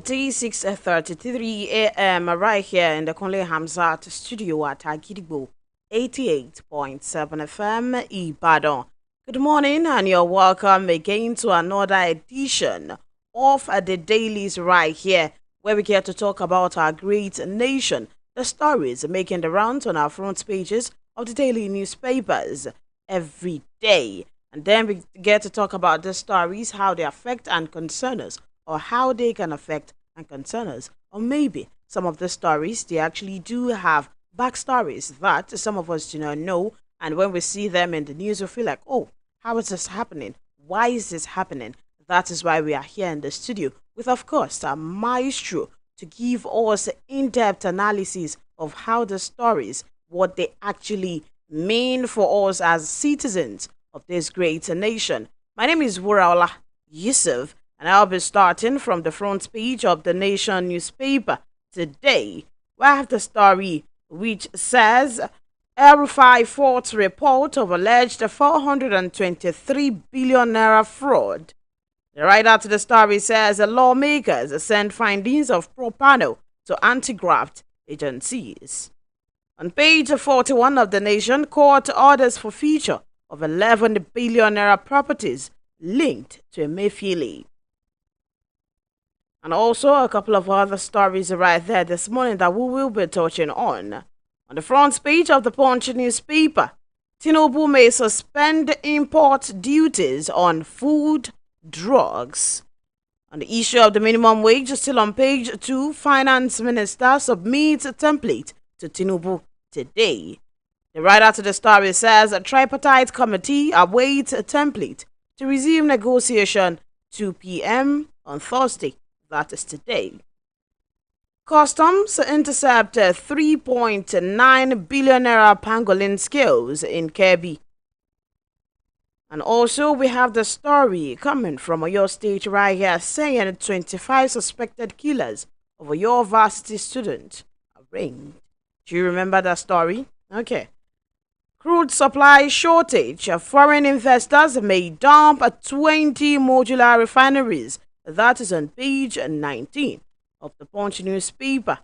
It is 6:33 a.m. right here in the Conley Hamzat studio at Agidigbo 88.7 FM Ibadan. Good morning and you're welcome again to another edition of the Dailies right here, where we get to talk about our great nation, the stories making the rounds on our front pages of the daily newspapers every day. And then we get to talk about the stories, how they affect and concern us, or how they can affect and concern us. Or maybe some of the stories, they actually do have backstories that some of us do not know. And when we see them in the news, we feel like, oh, how is this happening? Why is this happening? That is why we are here in the studio with, of course, our maestro to give us in-depth analysis of how the stories, what they actually mean for us as citizens of this great nation. My name is Wuraola Yusuff, and I'll be starting from the front page of the Nation newspaper today. We have the story which says El-Rufai Fort's report of alleged 423 billion naira fraud. The writer to the story says the lawmakers send findings of pro panel to anti-graft agencies. On page 41 of the Nation, court orders for forfeiture of 11 billion naira properties linked to Emefiele. And also a couple of other stories right there this morning that we will be touching on. On the front page of the Punch newspaper, Tinubu may suspend import duties on food, drugs. On the issue of the minimum wage, still on page 2, Finance Minister submits a template to Tinubu today. The writer to the story says a tripartite committee awaits a template to resume negotiation 2 p.m. on Thursday, that is today. Customs intercept 3.9 billion naira pangolin scales in Kebbi. And also we have the story coming from Oyo State right here saying 25 suspected killers of Oyo Varsity student arraigned. Do you remember that story? Okay. Crude supply shortage. Foreign investors may dump 20 modular refineries. That is on page 19 of the Punch newspaper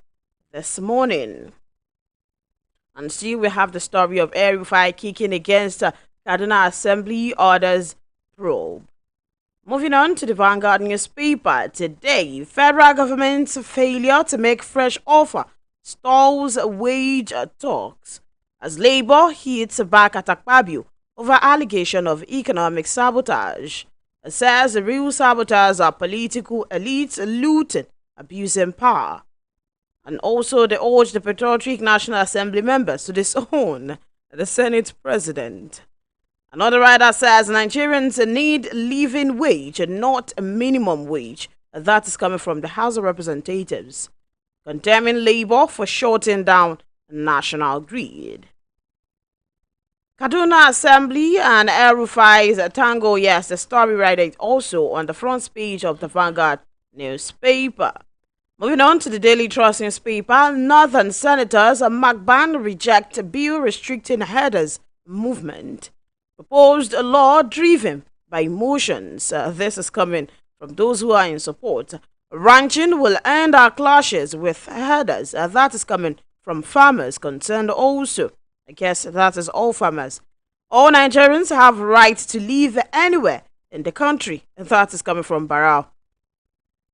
this morning. And still we have the story of El-Rufai kicking against Kaduna Assembly orders probe. Moving on to the Vanguard newspaper today, federal government's failure to make fresh offer stalls wage talks as Labour hits back at Akpabio over allegation of economic sabotage. It says the real saboteurs are political elites looting, abusing power. And also they urge the Patriotic National Assembly members to disown the Senate president. Another writer says Nigerians need living wage and not a minimum wage. That is coming from the House of Representatives, condemning Labour for shutting down national grid. Kaduna Assembly and El-Rufai's tango, yes, the story right there also on the front page of the Vanguard newspaper. Moving on to the Daily Trust newspaper, Northern Senators Magban reject bill restricting herders movement. Proposed law driven by emotions. This is coming from those who are in support. Ranching will end our clashes with herders. That is coming from farmers concerned also. I guess that is all farmers. All Nigerians have right to live anywhere in the country. That is coming from Barao.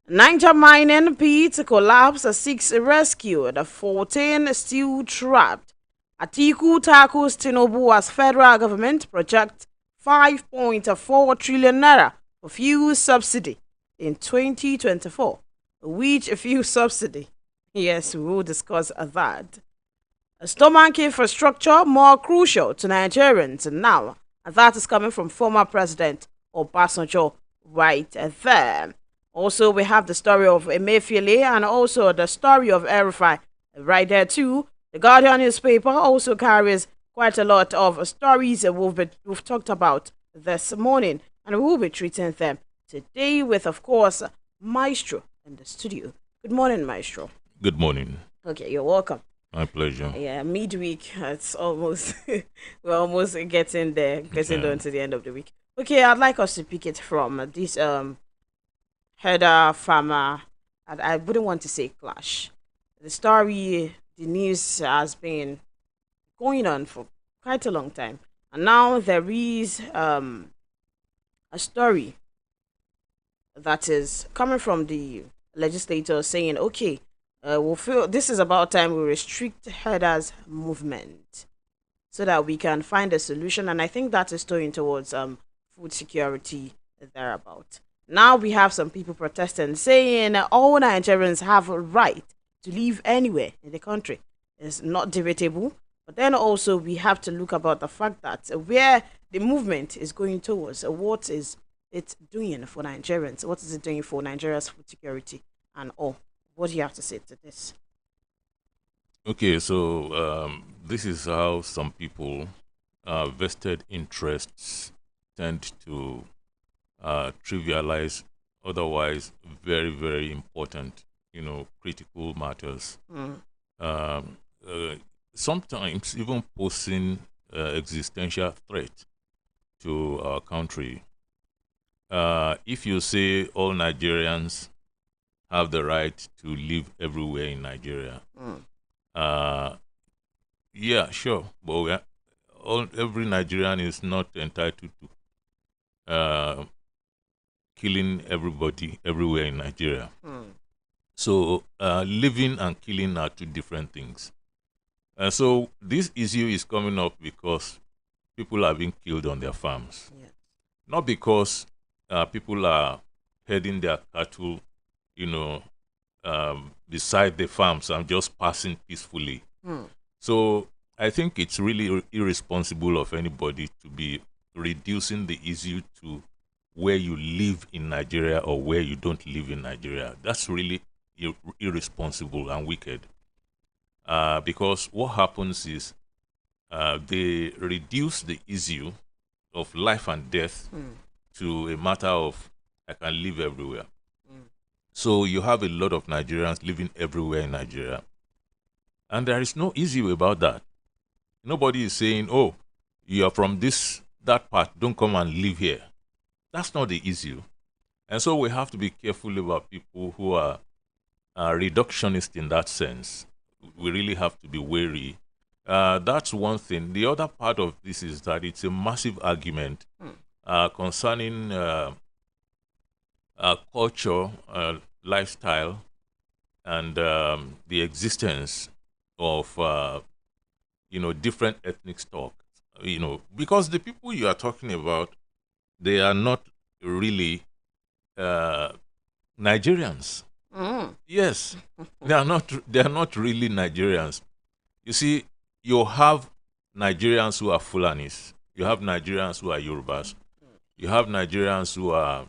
Niger mining pit collapse, 6 rescued, 14 still trapped. Atiku tackles Tinubu as federal government projects 5.4 trillion naira for fuel subsidy in 2024. Which fuel subsidy? Yes, we will discuss that. Stomach infrastructure more crucial to Nigerians now. And that is coming from former President Obasanjo right there. Also, we have the story of Emefiele and also the story of El-Rufai right there too. The Guardian newspaper also carries quite a lot of stories that we've talked about this morning, and we will be treating them today with, of course, Maestro in the studio. Good morning, Maestro. Good morning. Okay, you're welcome. My pleasure. Yeah, midweek. It's almost we're almost getting there, down to the end of the week. Okay, I'd like us to pick it from this herder farmer I wouldn't want to say clash. The story, the news has been going on for quite a long time, and now there is a story that is coming from the legislator saying, okay, we'll feel this is about time we restrict herders' movement so that we can find a solution. And I think that is going towards food security thereabout. Now we have some people protesting, saying all Nigerians have a right to live anywhere in the country. It's not debatable. But then also we have to look about the fact that where the movement is going towards, what is it doing for Nigerians? What is it doing for Nigeria's food security and all? What do you have to say to this? Okay, so this is how some people, vested interests, tend to trivialize otherwise very, very important, critical matters. Mm. Um, uh, Sometimes even posing existential threat to our country. If you say all Nigerians have the right to live everywhere in Nigeria, Mm. uh, yeah, sure, but every Nigerian is not entitled to killing everybody everywhere in Nigeria. Mm. So living and killing are two different things. And so this issue is coming up because people are being killed on their farms, Yeah. not because people are herding their cattle, you know, beside the farms and just passing peacefully. Mm. So I think it's really irresponsible of anybody to be reducing the issue to where you live in Nigeria or where you don't live in Nigeria. That's really irresponsible and wicked. Because what happens is they reduce the issue of life and death Mm. to a matter of I can live everywhere. Mm. So you have a lot of Nigerians living everywhere in Nigeria. And there is no issue about that. Nobody is saying, oh, you are from that part, don't come and live here. That's not the issue. And so we have to be careful about people who are reductionist in that sense. We really have to be wary. That's one thing. The other part of this is that it's a massive argument Mm. concerning culture, lifestyle, and the existence of different ethnic stock. Because the people you are talking about, they are not really uh, Nigerians. Mm. Yes, they are not. They are not really Nigerians. You see, you have Nigerians who are Fulanis. You have Nigerians who are Yorubas. You have Nigerians who are,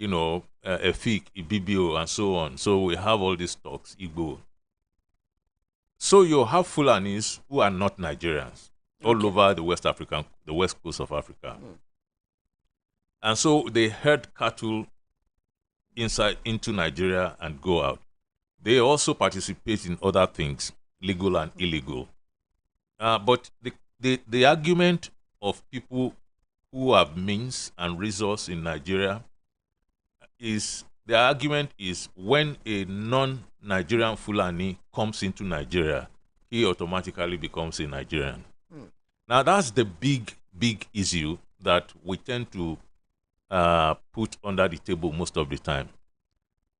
Efik, Ibibio, and so on. So we have all these talks, Igbo. So you have Fulanis who are not Nigerians all Okay. over the West Coast of Africa. Mm. And so they herd cattle inside into Nigeria and go out. They also participate in other things, legal and illegal. But the argument of people who have means and resource in Nigeria is the argument is when a non-Nigerian Fulani comes into Nigeria, he automatically becomes a Nigerian. Mm. Now that's the big issue that we tend to put under the table most of the time.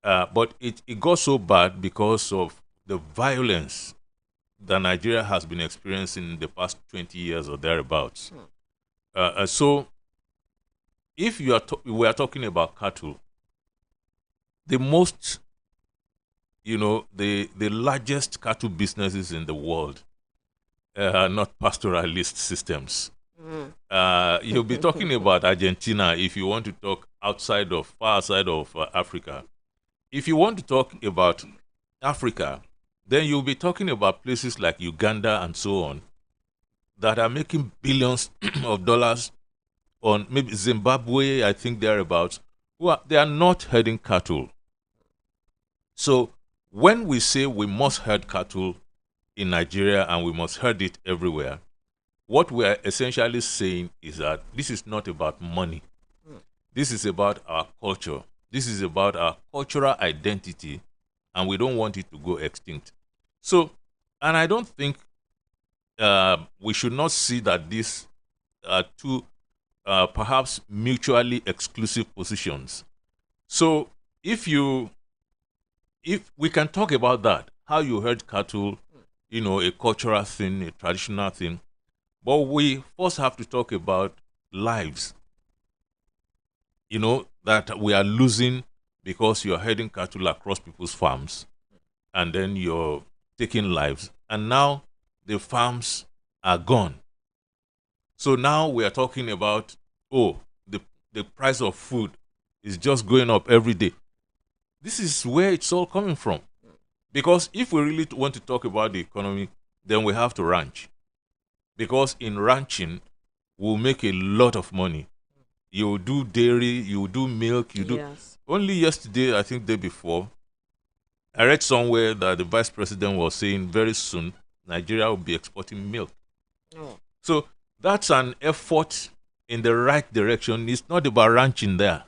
But it got so bad because of the violence that Nigeria has been experiencing in the past 20 years or thereabouts. So if we are talking about cattle, the most, the largest cattle businesses in the world are not pastoralist systems. Mm. You'll be talking about Argentina if you want to talk far outside of Africa. If you want to talk about Africa, then you'll be talking about places like Uganda and so on that are making billions of dollars on maybe Zimbabwe, I think thereabouts. They are not herding cattle. So when we say we must herd cattle in Nigeria and we must herd it everywhere, what we are essentially saying is that this is not about money. Mm. This is about our culture. This is about our cultural identity and we don't want it to go extinct. So, and I don't think we should not see that these are two perhaps mutually exclusive positions. So, if we can talk about that, how you herd cattle, a cultural thing, a traditional thing, but we first have to talk about lives, that we are losing because you're herding cattle across people's farms, and then you're taking lives, and now the farms are gone. So now we are talking about, the price of food is just going up every day. This is where it's all coming from. Because if we really want to talk about the economy, then we have to ranch. Because in ranching, we'll make a lot of money. You do dairy, you do milk, you do. Yes. Only yesterday, I think day before, I read somewhere that the vice president was saying very soon Nigeria will be exporting milk. Oh. So that's an effort in the right direction. It's not about ranching there.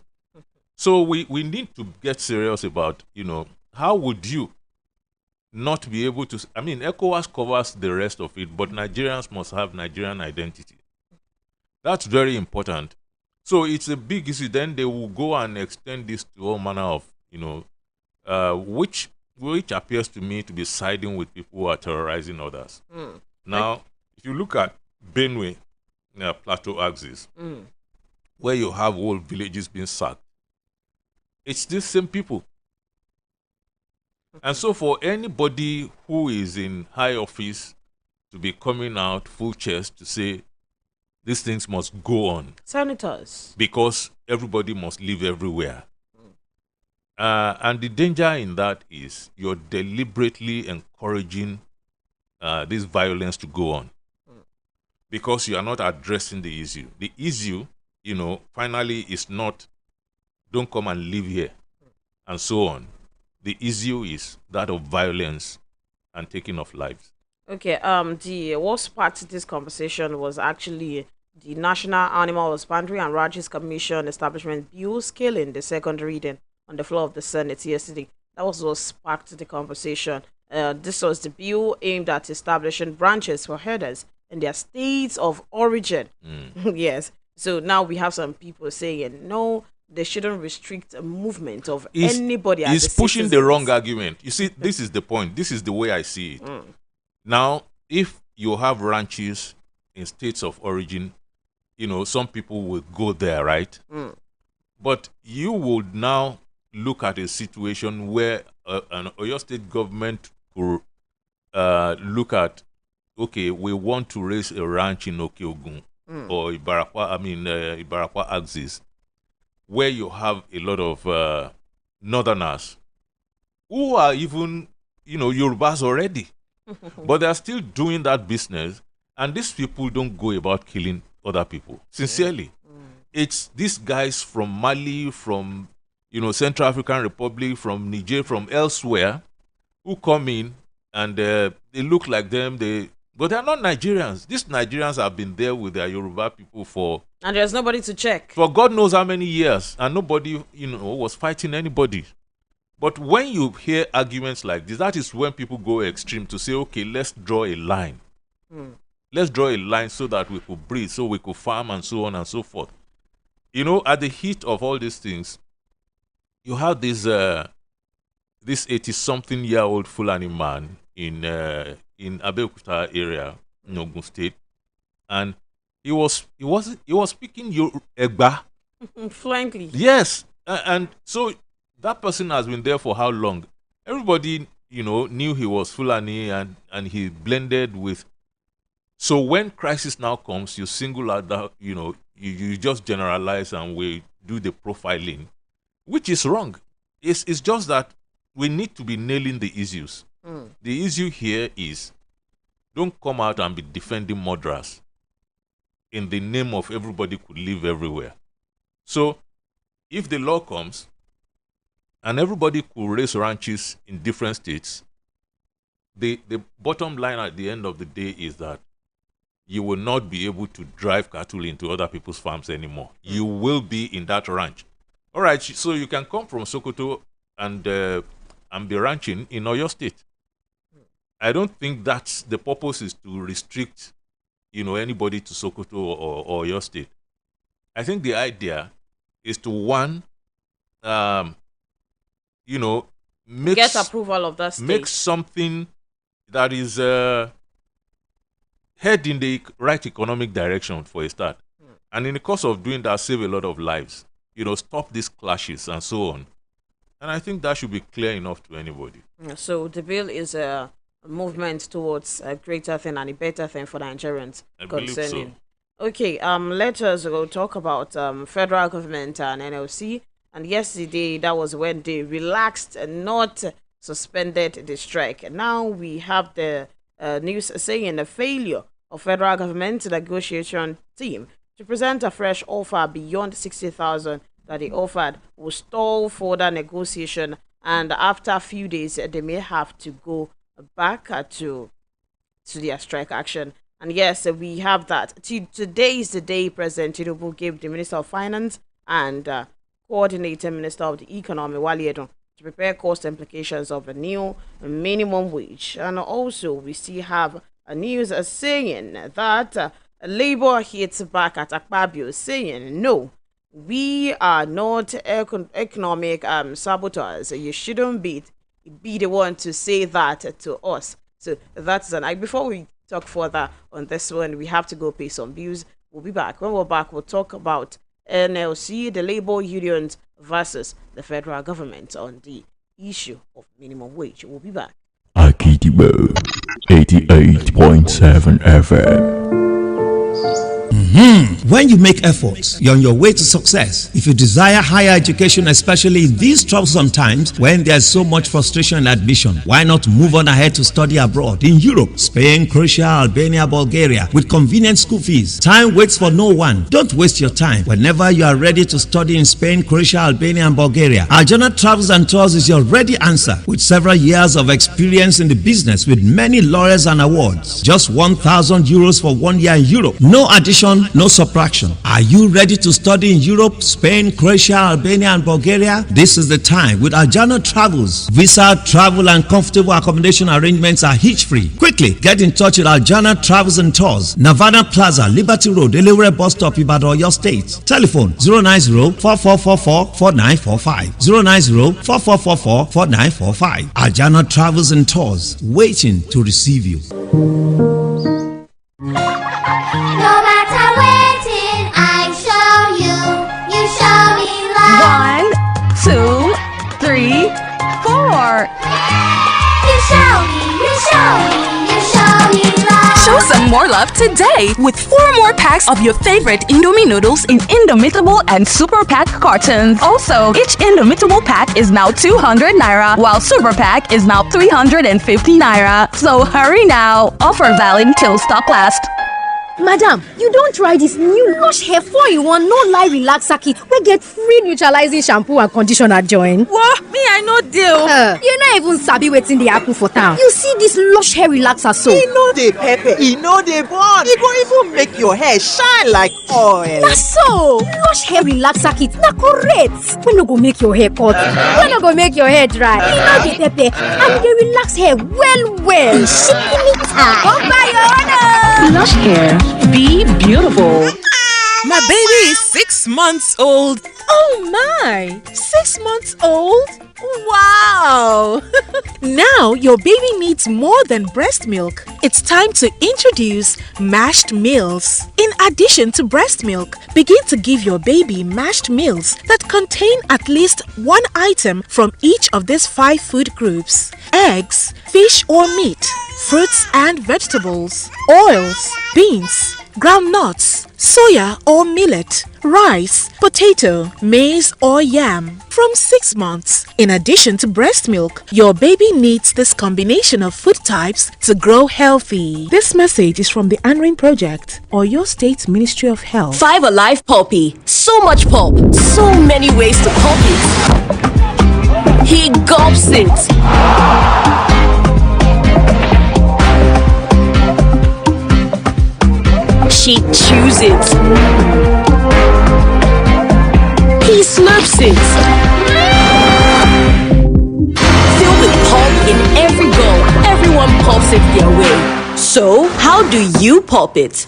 So we need to get serious about, how would you not be able to, ECOWAS covers the rest of it, but Nigerians must have Nigerian identity. That's very important. So it's a big issue. Then they will go and extend this to all manner of, which appears to me to be siding with people who are terrorizing others. Now, if you look at Benue, Plateau axis, where you have whole villages being sacked, it's these same people. And so for anybody who is in high office to be coming out full chest to say these things must go on. Senators. Because everybody must live everywhere. And the danger in that is you're deliberately encouraging this violence to go on. Because you are not addressing the issue. The issue, finally is not don't come and live here and so on. The issue is that of violence and taking of lives. Okay, what sparked this conversation was actually the National Animal Husbandry and Ranches Commission Establishment Bill scaling the second reading on the floor of the Senate yesterday. That was what sparked the conversation. This was the bill aimed at establishing branches for herders in their states of origin. Yes. So now we have some people saying, no, they shouldn't restrict a movement of anybody. He's pushing the wrong argument. You see, this is the point. This is the way I see it. Now, if you have ranches in states of origin, some people will go there, right? But you would now look at a situation where an Oyo State government could look at, okay, we want to raise a ranch in Okeogun or Ibarakwa axis, where you have a lot of northerners who are even, Yorubas already. But they are still doing that business, and these people don't go about killing other people. Sincerely. It's these guys from Mali, from, Central African Republic, from Niger, from elsewhere, who come in and they look like them, but they're not Nigerians. These Nigerians have been there with their Yoruba people and there's nobody to check. For God knows how many years, and nobody, was fighting anybody. But when you hear arguments like this, that is when people go extreme to say, okay, let's draw a line. Let's draw a line so that we could breathe, so we could farm, and so on and so forth. At the heat of all these things, you have this 80-something-year-old Fulani man in Abeokuta area, in Ogun State, and he was speaking Egba fluently. Yes, and so that person has been there for how long? Everybody, knew he was Fulani and he blended with. So when crisis now comes, you single out that, you just generalize and we do the profiling, which is wrong. It's just that we need to be nailing the issues. The issue here is don't come out and be defending murderers in the name of everybody could live everywhere. So if the law comes and everybody could raise ranches in different states, the bottom line at the end of the day is that you will not be able to drive cattle into other people's farms anymore. You will be in that ranch. All right, so you can come from Sokoto and and be ranching in Oyo State. I don't think that's the purpose is to restrict, anybody to Sokoto or Oyo State. I think the idea is to get approval of that state. Make something that is head in the right economic direction for a start. And in the course of doing that, save a lot of lives. Stop these clashes and so on. And I think that should be clear enough to anybody. So the bill is a movement towards a greater thing and a better thing for Nigerians concerning. Believe so. Okay, let us go talk about federal government and NLC. And yesterday, that was when they relaxed and not suspended the strike. And now we have the news saying the failure of federal government negotiation team to present a fresh offer beyond 60,000 that they offered will stall further negotiation. And after a few days, they may have to go back to their strike action. And yes, we have that. Today is the day President Tinubu gave the Minister of Finance and Coordinator Minister of the Economy, Wale Edun, to prepare cost implications of a new minimum wage. And also, we still have a news saying that Labour hits back at Akpabio, saying, no, we are not economic saboteurs. You shouldn't be the one to say that to us. So that's an before we talk further on this one, we have to go pay some bills. We'll be back. When we're back, we'll talk about NLC, the labor unions versus the federal government on the issue of minimum wage. We'll be back. Akidibo 88.7 FM. When you make efforts, you're on your way to success. If you desire higher education, especially in these troublesome times when there's so much frustration in admission, why not move on ahead to study abroad in Europe, Spain, Croatia, Albania, Bulgaria with convenient school fees? Time waits for no one. Don't waste your time. Whenever you are ready to study in Spain, Croatia, Albania, and Bulgaria, Aljana Travels and Tours is your ready answer. With several years of experience in the business with many laurels and awards. Just 1,000 euros for 1 year in Europe. No addition, no subtraction. Are you ready to study in Europe, Spain, Croatia, Albania, and Bulgaria? This is the time with Aljana Travels. Visa, travel, and comfortable accommodation arrangements are hitch-free. Quickly, get in touch with Aljana Travels and Tours, Navana Plaza, Liberty Road, Elewure Bus Stop, Ibadan, your state. Telephone 090-4444-4945. 090-4444-4945. Aljana Travels and Tours, waiting to receive you. No matter waiting, I show you, you show me love. 1, 2, 3, 4. You show me, you show me, you show me love. Show some more love today with 4 more packs of your favorite Indomie noodles in Indomitable and Super Pack cartons. Also, each Indomitable pack is now 200 naira, while Super Pack is now 350 naira. So hurry now. Offer valid till stock lasts. Madam, you don't try this new Lush Hair 4-in-1 no lie relaxer kit. We get free neutralizing shampoo and conditioner join. Whoa, me I no deal. You not even sabi wetin dey happen for town. You see this Lush Hair relaxer so? E no dey pepper, e no dey burn. E go even make your hair shine like oil. Na so, Lush Hair relaxer kit na correct. We no go make your hair cut. We no go make your hair dry. E no dey pepper and dey relax hair well. Shikini time. Come buy your own. Lush Hair. Be beautiful. My baby is 6 months old. Oh my! 6 months old? Wow! Now your baby needs more than breast milk. It's time to introduce mashed meals. In addition to breast milk, begin to give your baby mashed meals that contain at least 1 item from each of these 5 food groups: eggs, fish or meat, fruits and vegetables, oils, beans, groundnuts, soya or millet, rice, potato, maize or yam. From 6 months. In addition to breast milk, your baby needs this combination of food types to grow healthy. This message is from the Anring Project or your State Ministry of Health. 5 Alive Poppy. So much pulp. So many ways to pulp it. He gulps it. She chews it. He slurps it. Filled with it their way. So, how do you pop it?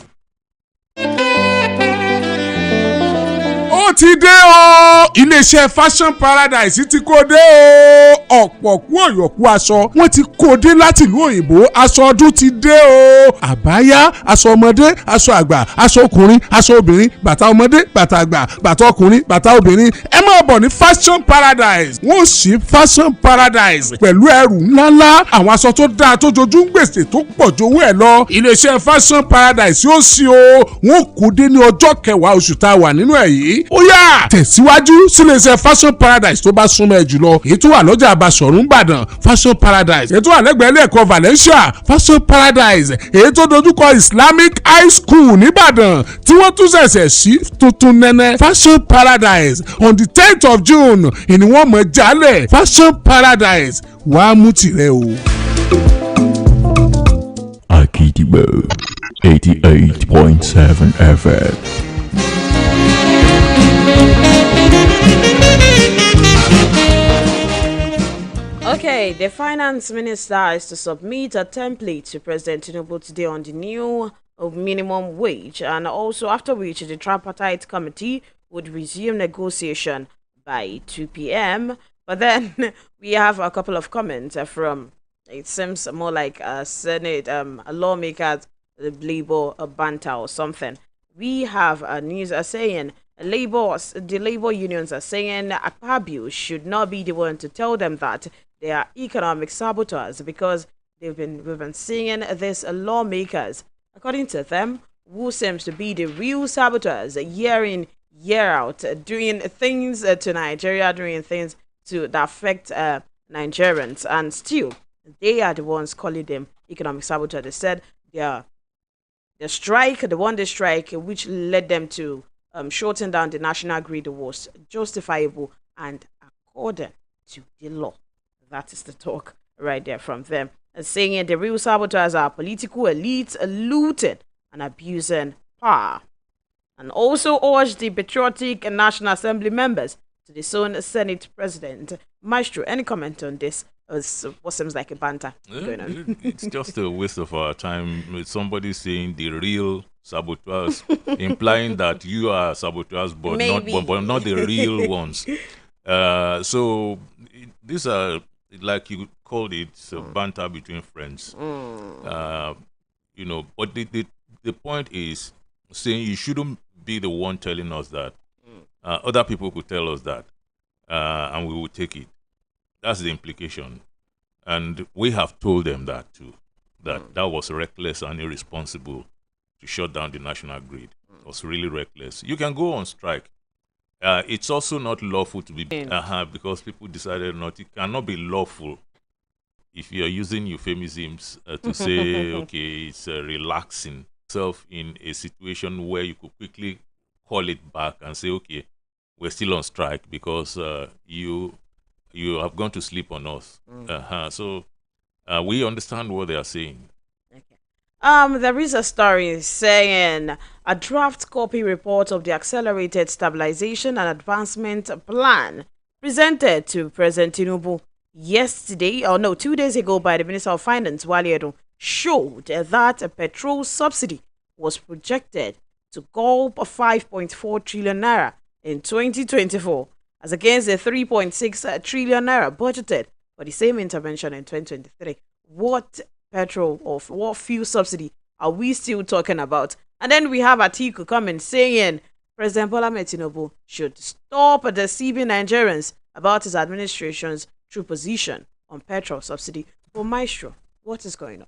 Ó ti dé o iléeṣẹ́ fashion paradise ti kó dé o ọ̀pọ̀ kú ọ̀yọ̀kú aṣọ wọ́n ti kó dé láti ìlú òyìnbó aṣọ ọdún ti dé o àbáyá aṣọ ọmọdé aṣọ àgbà aṣọ ọkùnrin aṣọ obìnrin bàtà ọmọdé bàtà àgbà bàtà ọkùnrin bàtà obìnrin ẹ máa bọ̀ ní fashion paradise wọ́n sì fashion paradise pẹ̀lú ẹrù ńláńlá àwọn aṣọ tó dáa tó jojú ń gbèsè tó pọ̀ jowó ẹ̀ lọ iléeṣẹ́ fashion paradise yóò sí o wọ́n kó dé ní ọjọ́ 10 oṣù tá a wà nínú ẹ̀ yìí ó yá tẹ̀síwájú síléeṣẹ́ fashion paradise tó bá súnmọ́ ẹ jùlọ èyí tó wà lọ́jà àbàṣọ̀rún ìbàdàn fashion paradise èyí tó wà lẹ́gbẹ̀ẹ́ ilé ẹ̀kọ́ valencia fashion paradise èyí tó dojúkọ islamic high school nìbàdàn tí wọ́n tún ṣẹ̀ṣẹ̀ sí tuntun nẹ́nẹ́ fashion paradise on the 10th of june ìní wọ́n mọ̀ jálẹ̀ fashion paradise wàá mú tirẹ̀ o. Akidibo 88.7 FM. Okay, the finance minister is to submit a template to President Tinubu today on the new minimum wage, and also after which the tripartite committee would resume negotiation by 2 p.m. But then we have a couple of comments from, it seems more like a Senate, a lawmaker, the Labour banter or something. We have a news saying the labor unions are saying Akpabio should not be the one to tell them that they are economic saboteurs, because we've been seeing these lawmakers, according to them, who seems to be the real saboteurs year in, year out, doing things to Nigeria, doing things that affect Nigerians, and still they are the ones calling them economic saboteurs. They said the strike, the one-day strike, which led them to shorten down the national grid, was justifiable and according to the law. That is the talk right there from them. And saying the real saboteurs are political elites looting and abusing power. And also urged the patriotic National Assembly members to disown Senate President. Maestro, any comment on this? What seems like a banter going on? It's just a waste of our time with somebody saying the real saboteurs, implying that you are saboteurs, but not the real ones. So these are, like you called it, banter between friends. But the point is saying you shouldn't be the one telling us that. Other people could tell us that, and we will take it. That's the implication. And we have told them that too, that was reckless and irresponsible to shut down the national grid. It was really reckless. You can go on strike. It's also not lawful to be, because people decided not. It cannot be lawful if you're using euphemisms to say, okay, it's relaxing yourself in a situation where you could quickly call it back and say, okay, we're still on strike because you have gone to sleep on us. So we understand what they are saying. There is a story saying a draft copy report of the Accelerated Stabilization and Advancement Plan presented to President Tinubu 2 days ago by the Minister of Finance, Wale Edun, showed that a petrol subsidy was projected to gulp 5.4 trillion naira in 2024, as against the 3.6 trillion naira budgeted for the same intervention in 2023. What petrol or what fuel subsidy are we still talking about? And then we have Atiku coming saying President Bola Ahmed Tinubu should stop deceiving Nigerians about his administration's true position on petrol subsidy. But Maestro, what is going on?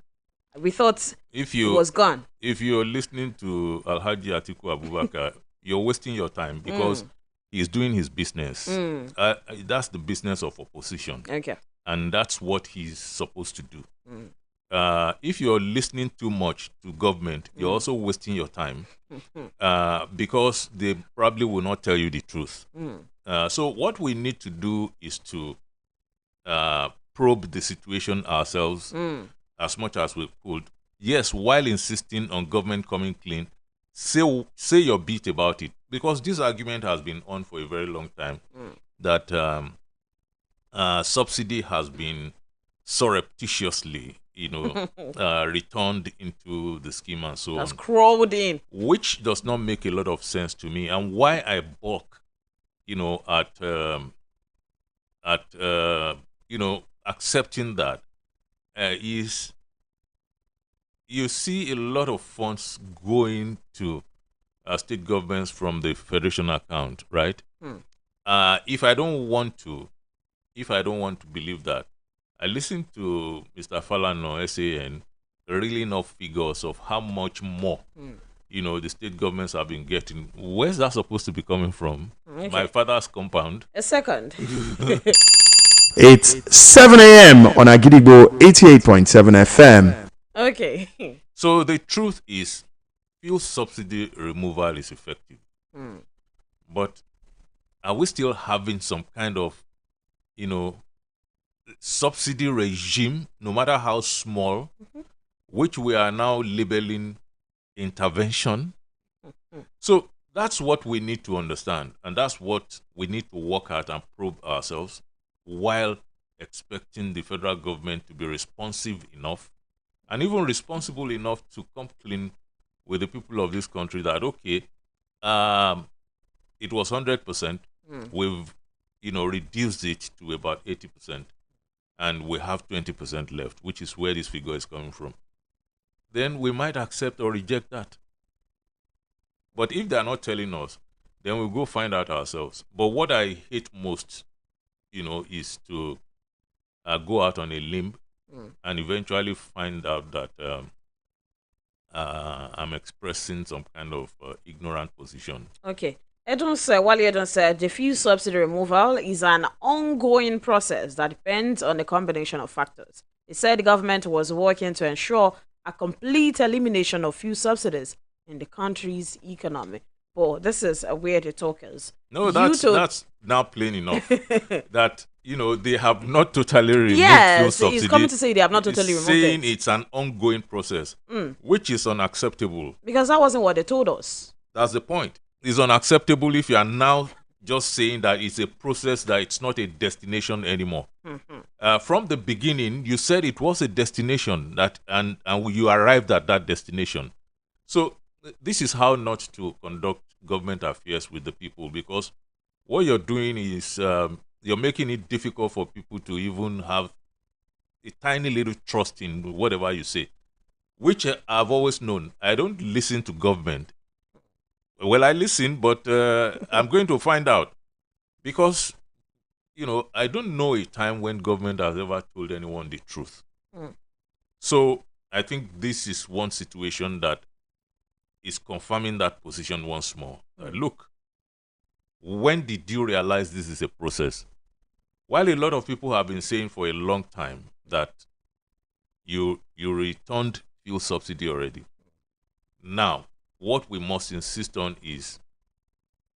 We thought it was gone. If you're listening to Alhaji Atiku Abubakar, you're wasting your time because he's doing his business. That's the business of opposition. Okay. And that's what he's supposed to do. If you're listening too much to government, you're also wasting your time because they probably will not tell you the truth. So what we need to do is to probe the situation ourselves as much as we could. Yes, while insisting on government coming clean, say your bit about it, because this argument has been on for a very long time that subsidy has been surreptitiously, returned into the scheme and so That's on. crawled in. Which does not make a lot of sense to me. And why I balk, accepting that is you see a lot of funds going to state governments from the federation account, right? If I don't want to believe that, I listened to Mr. Falano, SAN, reeling off figures of how much more, the state governments have been getting. Where's that supposed to be coming from? Okay. My father's compound. A second. It's 7 a.m. on Agidigbo 88.7 FM. Okay. So the truth is, fuel subsidy removal is effective. But are we still having some kind of, subsidy regime, no matter how small, which we are now labeling intervention? So that's what we need to understand, and that's what we need to work at and probe ourselves, while expecting the federal government to be responsive enough and even responsible enough to come clean with the people of this country that, okay, it was 100%, we've reduced it to about 80%, and we have 20% left, which is where this figure is coming from. Then we might accept or reject that. But if they're not telling us, then we'll go find out ourselves. But what I hate most, is to go out on a limb and eventually find out that I'm expressing some kind of ignorant position. Okay. Wale Edun said the fuel subsidy removal is an ongoing process that depends on a combination of factors. He said the government was working to ensure a complete elimination of fuel subsidies in the country's economy. But this is where the talkers. No, that's now plain enough. That they have not totally removed fuel subsidy. He's coming to say they have not totally removed saying it. It's an ongoing process, which is unacceptable. Because that wasn't what they told us. That's the point. It's unacceptable if you are now just saying that it's a process, that it's not a destination anymore. From the beginning, you said it was a destination, and you arrived at that destination. So this is how not to conduct government affairs with the people, because what you're doing is you're making it difficult for people to even have a tiny little trust in whatever you say, which I've always known. I don't listen to government. Well, I listen, but I'm going to find out, because, I don't know a time when government has ever told anyone the truth. So I think this is one situation that is confirming that position once more. Look, when did you realize this is a process? While a lot of people have been saying for a long time that you returned fuel subsidy already. Now, what we must insist on is,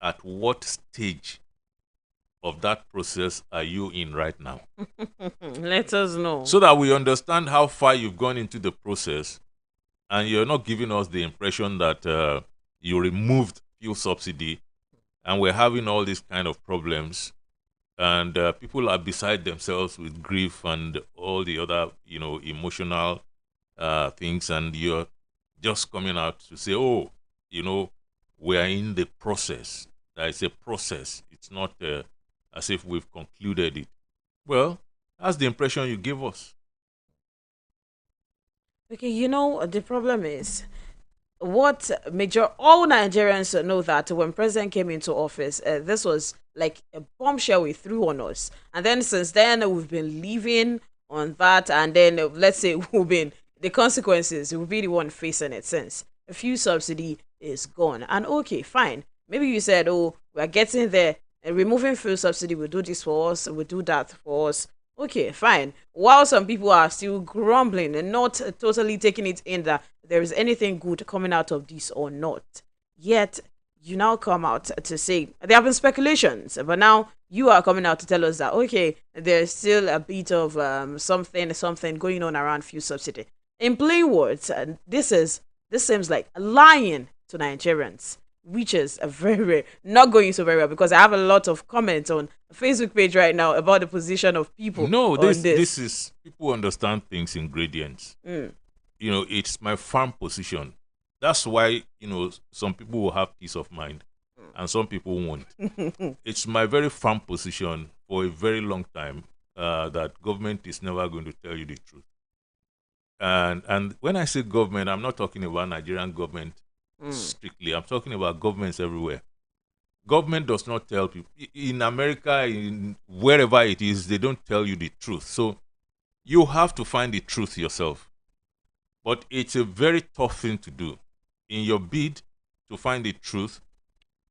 at what stage of that process are you in right now? Let us know. So that we understand how far you've gone into the process, and you're not giving us the impression that you removed fuel subsidy and we're having all these kind of problems, and people are beside themselves with grief and all the other, emotional things, and you're just coming out to say, oh, we are in the process. That is a process. It's not as if we've concluded it. Well, that's the impression you give us. Okay, the problem is, all Nigerians know that when President came into office, this was like a bombshell we threw on us. And then since then, we've been living on that. And then, let's say, the consequences, we'll be the one facing it since. A fuel subsidy is gone. And okay, fine. Maybe you said, oh, we're getting there. And removing fuel subsidy will do this for us, will do that for us. Okay, fine. While some people are still grumbling and not totally taking it in that there is anything good coming out of this or not, yet you now come out to say there have been speculations, but now you are coming out to tell us that, okay, there's still a bit of something going on around fuel subsidy. In plain words, this seems like lying to Nigerians. which is a very not going so very well because I have a lot of comments on the Facebook page right now about the position of people. No, on this is people understand things in gradients. It's my firm position. That's why some people will have peace of mind, and some people won't. It's my very firm position for a very long time that government is never going to tell you the truth. And when I say government, I'm not talking about Nigerian government strictly. I'm talking about governments everywhere. Government does not tell people. In America, in wherever it is, they don't tell you the truth. So you have to find the truth yourself. But it's a very tough thing to do. In your bid to find the truth,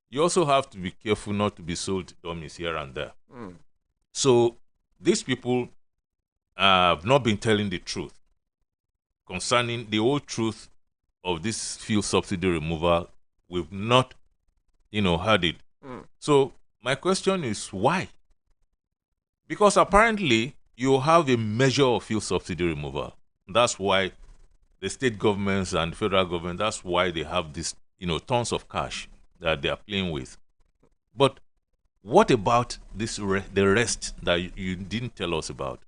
you also have to be careful not to be sold dummies here and there. So these people have not been telling the truth concerning the whole truth of this fuel subsidy removal. We've not, heard it. So my question is why? Because apparently you have a measure of fuel subsidy removal. That's why the state governments and the federal government, that's why they have this, tons of cash that they are playing with. But what about this the rest that you didn't tell us about?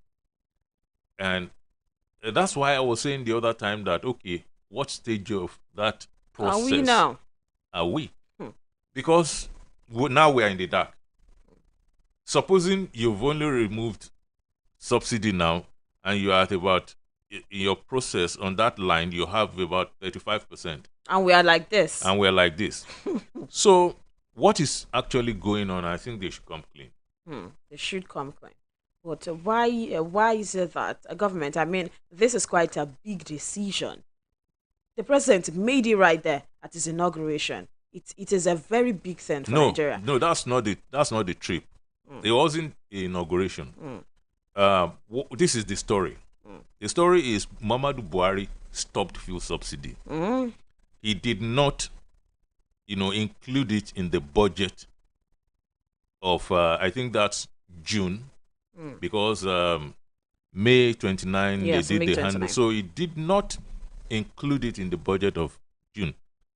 And that's why I was saying the other time that, okay, what stage of that process are we now? Are we? Because now we are in the dark. Supposing you've only removed subsidy now and you are at about, in your process on that line, you have about 35%. And we are like this. And we're like this. So what is actually going on? I think they should come clean. They should come clean. But why is it that a government, this is quite a big decision. The president made it right there at his inauguration. It is a very big thing for Nigeria. No, that's not the trip. It wasn't inauguration. This is the story. The story is Muhammadu Buhari stopped fuel subsidy. He did not, include it in the budget of, I think that's June, because May 29, yes, they did May the handle. So he did not include it in the budget of June.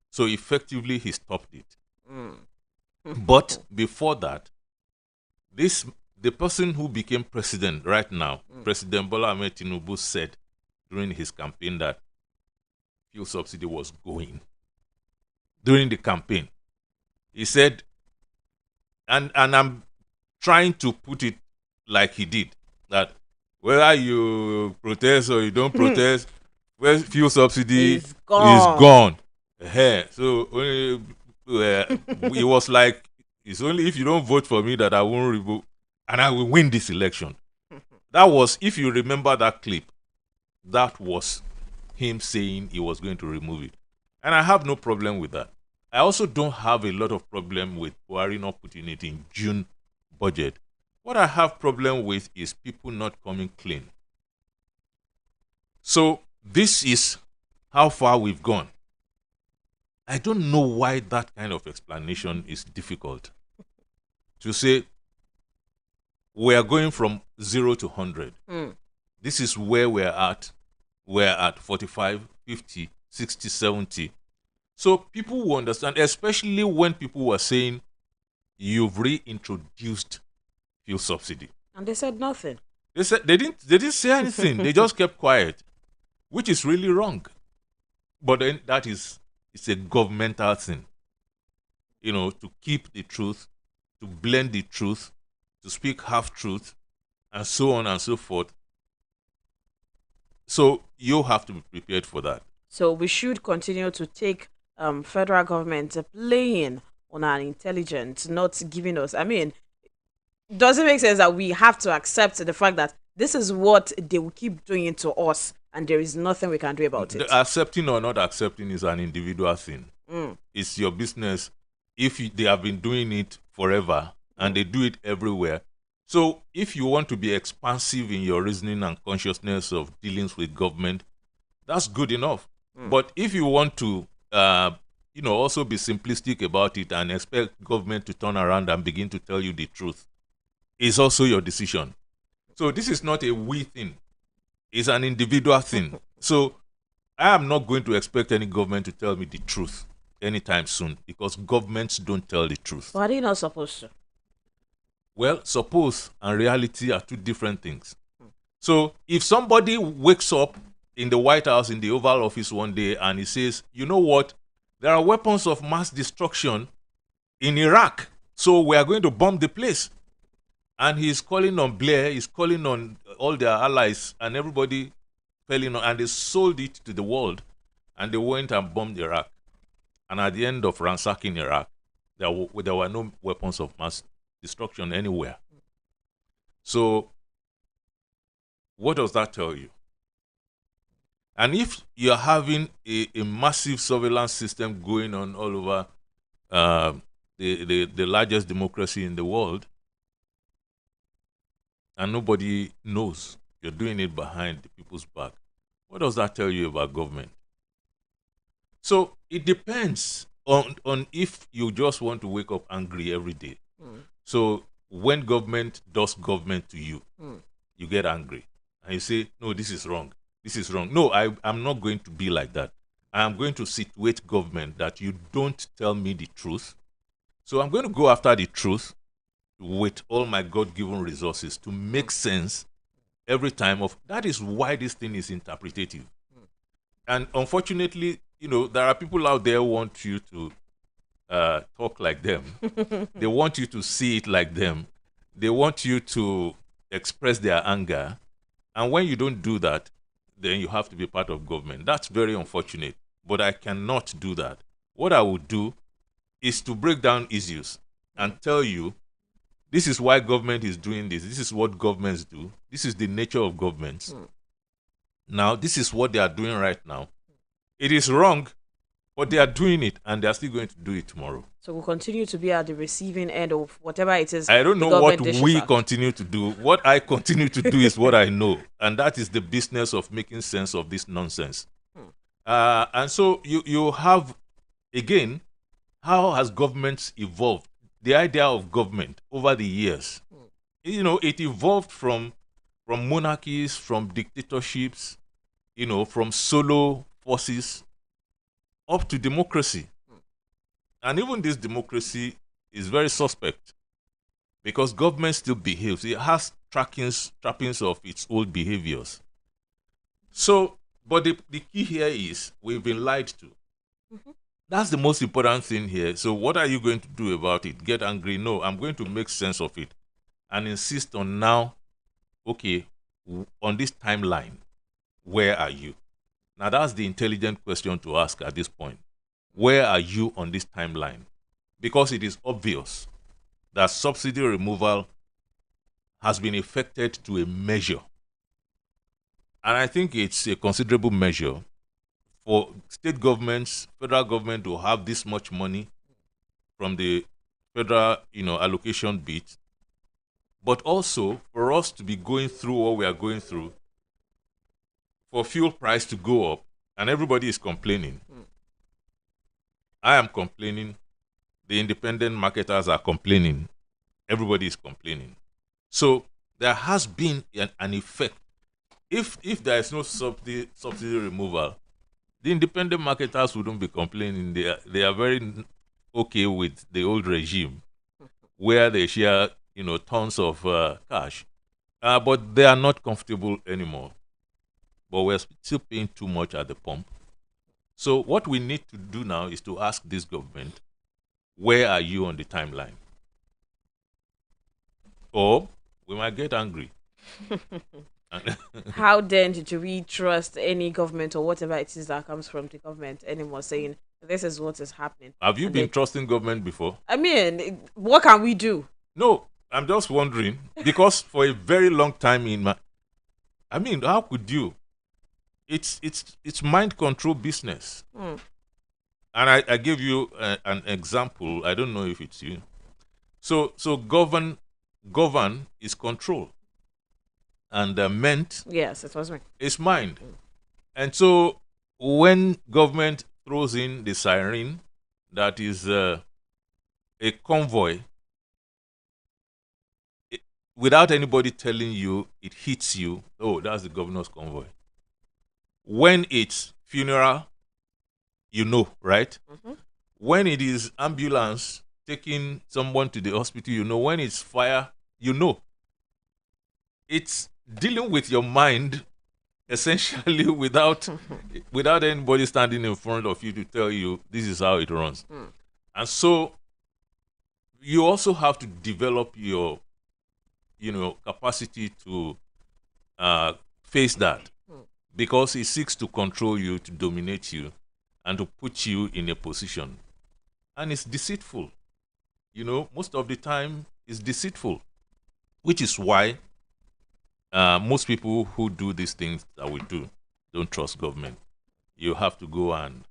So effectively, he stopped it. But before that, the person who became president right now, President Bola Ahmed Tinubu, said during his campaign that fuel subsidy was going. During the campaign, he said, and I'm trying to put it like he did, that whether you protest or you don't protest, well, fuel subsidy is gone. So it was like, it's only if you don't vote for me that I won't revoke and I will win this election. That was, if you remember that clip, that was him saying he was going to remove it. And I have no problem with that. I also don't have a lot of problem with Buhari not putting it in June budget. What I have problem with is people not coming clean. So this is how far we've gone. I don't know why that kind of explanation is difficult. To say we are going from 0 to 100. This is where we're at. We're at 45, 50, 60, 70. So people will understand, especially when people were saying you've reintroduced fuel subsidy. And they said nothing. They said they didn't say anything. They just kept quiet, which is really wrong. But then it's a governmental thing. To keep the truth, to blend the truth, to speak half truth, and so on and so forth. So you have to be prepared for that. So we should continue to take federal government playing on our intelligence, not giving us. Does it make sense that we have to accept the fact that this is what they will keep doing to us and there is nothing we can do about it? Accepting or not accepting is an individual thing. It's your business. If they have been doing it forever and they do it everywhere. So if you want to be expansive in your reasoning and consciousness of dealings with government, that's good enough. But if you want to, also be simplistic about it and expect government to turn around and begin to tell you the truth, it's also your decision. So this is not a we thing. It's an individual thing. So I am not going to expect any government to tell me the truth. anytime soon because governments don't tell the truth. Why are they not supposed to? Well, suppose and reality are two different things. So if somebody wakes up in the White House in the Oval Office one day and he says, you know what, there are weapons of mass destruction in Iraq, so we are going to bomb the place. And he's calling on Blair, he's calling on all their allies, and everybody fell in, and they sold it to the world, and they went and bombed Iraq. And at the end of ransacking Iraq, there were no weapons of mass destruction anywhere. So, what does that tell you? And if you're having a massive surveillance system going on all over the largest democracy in the world, and nobody knows you're doing it behind the people's back, what does that tell you about government? So it depends on if you just want to wake up angry every day. So when government does government to you, you get angry. And you say, no, this is wrong. This is wrong. No, I'm not going to be like that. I am going to situate government that you don't tell me the truth. So I'm going to go after the truth with all my God-given resources to make sense every time of. That is why this thing is interpretative. And unfortunately, there are people out there who want you to talk like them. They want you to see it like them. They want you to express their anger. And when you don't do that, then you have to be part of government. That's very unfortunate. But I cannot do that. What I would do is to break down issues and tell you, this is why government is doing this. This is what governments do. This is the nature of governments. Now, this is what they are doing right now. It is wrong, but they are doing it, and they are still going to do it tomorrow. So we'll continue to be at the receiving end of whatever it is. I don't know what we continue to do. What I continue to do is what I know, and that is the business of making sense of this nonsense. And so you have, again, how has governments evolved? The idea of government over the years, it evolved from monarchies, from dictatorships, from solo forces up to democracy. And even this democracy is very suspect because government still behaves. It has trappings of its old behaviors. So, but the key here is we've been lied to. That's the most important thing here. So what are you going to do about it? Get angry? No, I'm going to make sense of it and insist on now, okay, on this timeline, where are you? Now that's the intelligent question to ask at this point. Where are you on this timeline? Because it is obvious that subsidy removal has been effected to a measure. And I think it's a considerable measure for state governments, federal government to have this much money from the federal, allocation bit, but also for us to be going through what we are going through, for fuel price to go up, and everybody is complaining. I am complaining. The independent marketers are complaining. Everybody is complaining. So there has been an effect. If there is no subsidy removal, the independent marketers wouldn't be complaining. They are very okay with the old regime, where they share tons of cash, but they are not comfortable anymore. But we're still paying too much at the pump. So what we need to do now is to ask this government, where are you on the timeline? Or we might get angry. How then did we trust any government or whatever it is that comes from the government anymore, saying this is what is happening? Have you been trusting government before? I mean, what can we do? No, I'm just wondering, because for a very long time how could you? It's mind control business. And I gave you an example. I don't know if it's you. So govern is control. And meant. Yes, it was me. It's mind. And so when government throws in the siren, that is a convoy, without anybody telling you, it hits you. Oh, that's the governor's convoy. When it's funeral, right? When it is ambulance taking someone to the hospital, you know. When it's fire, you know. It's dealing with your mind essentially without anybody standing in front of you to tell you this is how it runs. And so you also have to develop your capacity to face that, because it seeks to control you, to dominate you, and to put you in a position. And it's deceitful. Most of the time it's deceitful, which is why most people who do these things that we do don't trust government. You have to go and,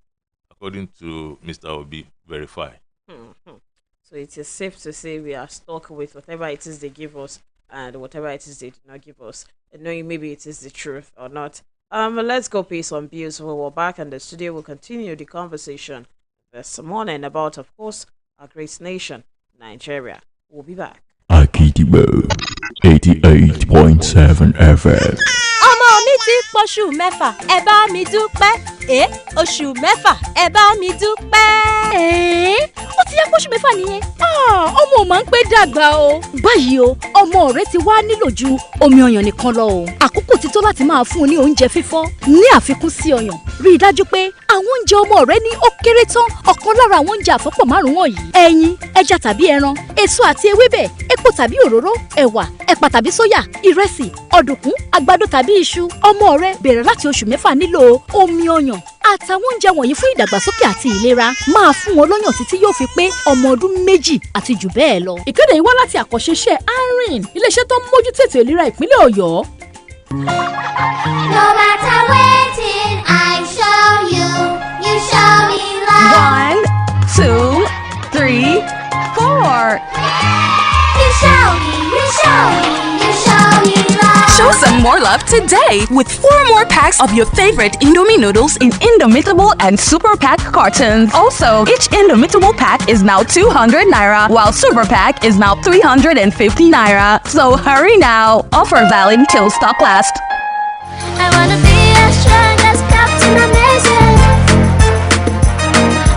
according to Mr. Obi, verify. So it is safe to say we are stuck with whatever it is they give us and whatever it is they do not give us, and knowing maybe it is the truth or not. Let's go pay some bills. When we're back in the studio, we'll continue the conversation this morning about, of course, our great nation, Nigeria. We'll be back. Akidibo 88.7 FM. ọmọ mi ti pọ̀ṣù mẹ́fà ẹ bá mi dúpẹ́ oṣù mẹ́fà ẹ bá mi dúpẹ́. ó ti yẹ pọ̀ṣù mẹ́fà nìyẹn. ọmọ ò máa ń pẹ́ dàgbà o. báyìí o ọmọ rẹ ti wá nílò ju omi ọyàn nìkan lọ o. àkókò ti tó láti máa fún un ní oúnjẹ fífọ́ ní àfikún sí ọyàn. rí i dájú pé àwọn oúnjẹ ọmọ rẹ ní ó kéré tán ọ̀kan lára àwọn oúnjẹ àfọ́pọ̀ márùn-ún wọ̀nyí: ẹyin, ẹja tàbí ẹran, èso àti ewébẹ̀, epo tàbí òróró, ẹ̀wà, ẹ̀pà tàbí sóyà, ìrẹsì, ọ̀dùnkún, àgbàdo tàbí iṣu. ọmọ rẹ bẹ̀rẹ̀ láti oṣù mẹ́fà nílò omi ọyàn àtàwọn oúnjẹ wọ̀nyí fún ìdàgbàsókè àti ìlera. máa fún wọn lọ́yàn títí yóò fi pé ọmọ ọdún 2 àti jù bẹ́ẹ̀ lọ. ìkéde yìí wá láti àkànṣeṣẹ́ ARIN, iléeṣẹ́ tó ń mójútó ètò ìlera ìpínlẹ̀ Ọ̀yọ́. No matter waiting, I show you, you show me love. 1, 2, 3, 4. You show me, you show me, you show me love. Show some more love today with 4 more packs of your favorite Indomie noodles in Indomitable and Super Pack cartons. Also, each Indomitable pack is now 200 naira, while Super Pack is now 350 naira. So hurry now. Offer valid till stock last. I wanna be as strong as Captain Amazing.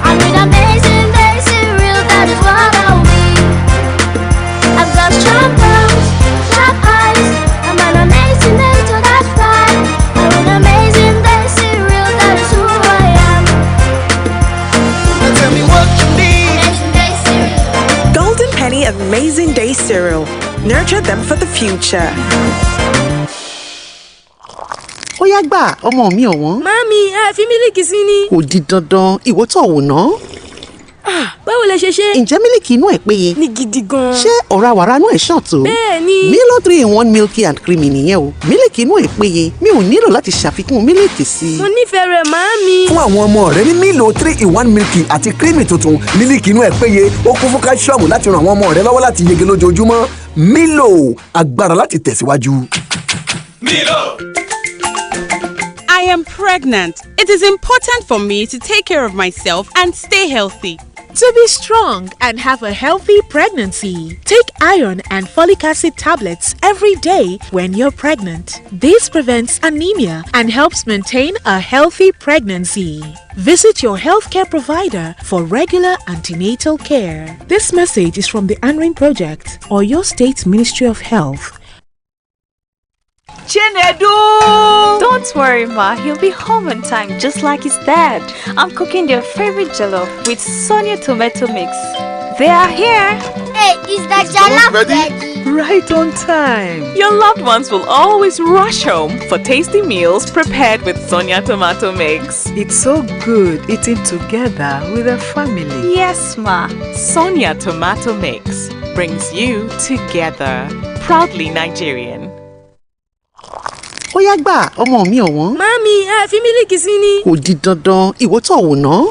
I'm an amazing, amazing, real, that is what I'll be. I've got strong bones, sharp eyes. I'm an amazing angel, that's right. I'm an amazing, amazing, real, that is who I am. Now tell me what you need. Amazing day cereal. Golden Penny Amazing Day Cereal. Nurture them for the future. Ó yá gbà ọmọ mi ọ̀wọ́n. Mami, ẹ fi mílìkì sí ni. Kò di dandan, ìwọ tó wò ná. Báwo lẹ ṣe ṣe? Ǹjẹ́ mílìkì inú ẹ̀ péye? Ní gidi gan. Ṣé ọ̀rá wàrà inú ẹ̀ ṣàn tó? Bẹ́ẹ̀ni. Milo 3-in-1 milky and creamy nìyẹn o. Mílìkì inú ẹ̀ péye, mi ò nílò láti ṣàfikún mílìkì sí. Mo nífẹ̀ẹ́ rẹ̀ màámi. Fún àwọn ọmọ rẹ ní Milo 3-in-1 milky àti creamy tuntun, mílìkì inú ẹ̀ péye, ó kún fún káṣíọ̀mù láti ran àwọn ọmọ rẹ lọ́wọ́ láti yege lójoojúmọ́. Milo, agbára láti tẹ̀síwájú. Milo! I am pregnant. It is important for me to take care of myself and stay healthy. To be strong and have a healthy pregnancy, take iron and folic acid tablets every day when you're pregnant. This prevents anemia and helps maintain a healthy pregnancy. Visit your healthcare provider for regular antenatal care. This message is from the ANRIN Project or your State Ministry of Health. Chinedu! Don't worry, Ma. He'll be home on time, just like his dad. I'm cooking their favorite jollof with Sonia tomato mix. They are here. Hey, is that jollof ready? Right on time. Your loved ones will always rush home for tasty meals prepared with Sonia tomato mix. It's so good eating together with a family. Yes, Ma. Sonia tomato mix brings you together. Proudly Nigerian. Ó yá gbà ọmọ mi ọ̀wọ́n. Mami, ẹ fi mílìkì sí ni. Kò di dandan, ìwọ tó wò ná.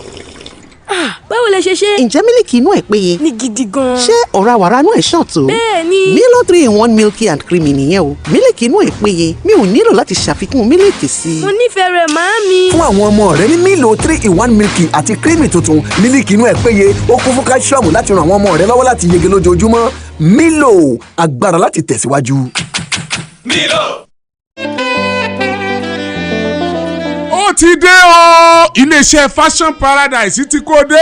Báwo lẹ ṣe ṣe? Ǹjẹ́ mílìkì inú ẹ̀ péye? Ní gidi gan. Ṣé ọ̀rá wàrà inú ẹ̀ ṣàn tó? Bẹ́ẹ̀ni. Milo 3-in-1 milky and creamy nìyẹn o. Mílìkì inú ẹ̀ péye, mi ò nílò láti ṣàfikún mílìkì sí. Mo nífẹ̀ẹ́ rẹ̀ màámi. Fún àwọn ọmọ rẹ ní Milo 3-in-1 milky àti creamy tuntun, mílìkì inú ẹ̀ péye, ó kún fún káṣíọ̀mù láti ran àwọn ọmọ rẹ lọ́wọ́ láti yege lójoojúmọ́. Milo, agbára láti tẹ̀síwájú. Milo! Ó ti dé o iléeṣẹ́ fashion paradise ti kó dé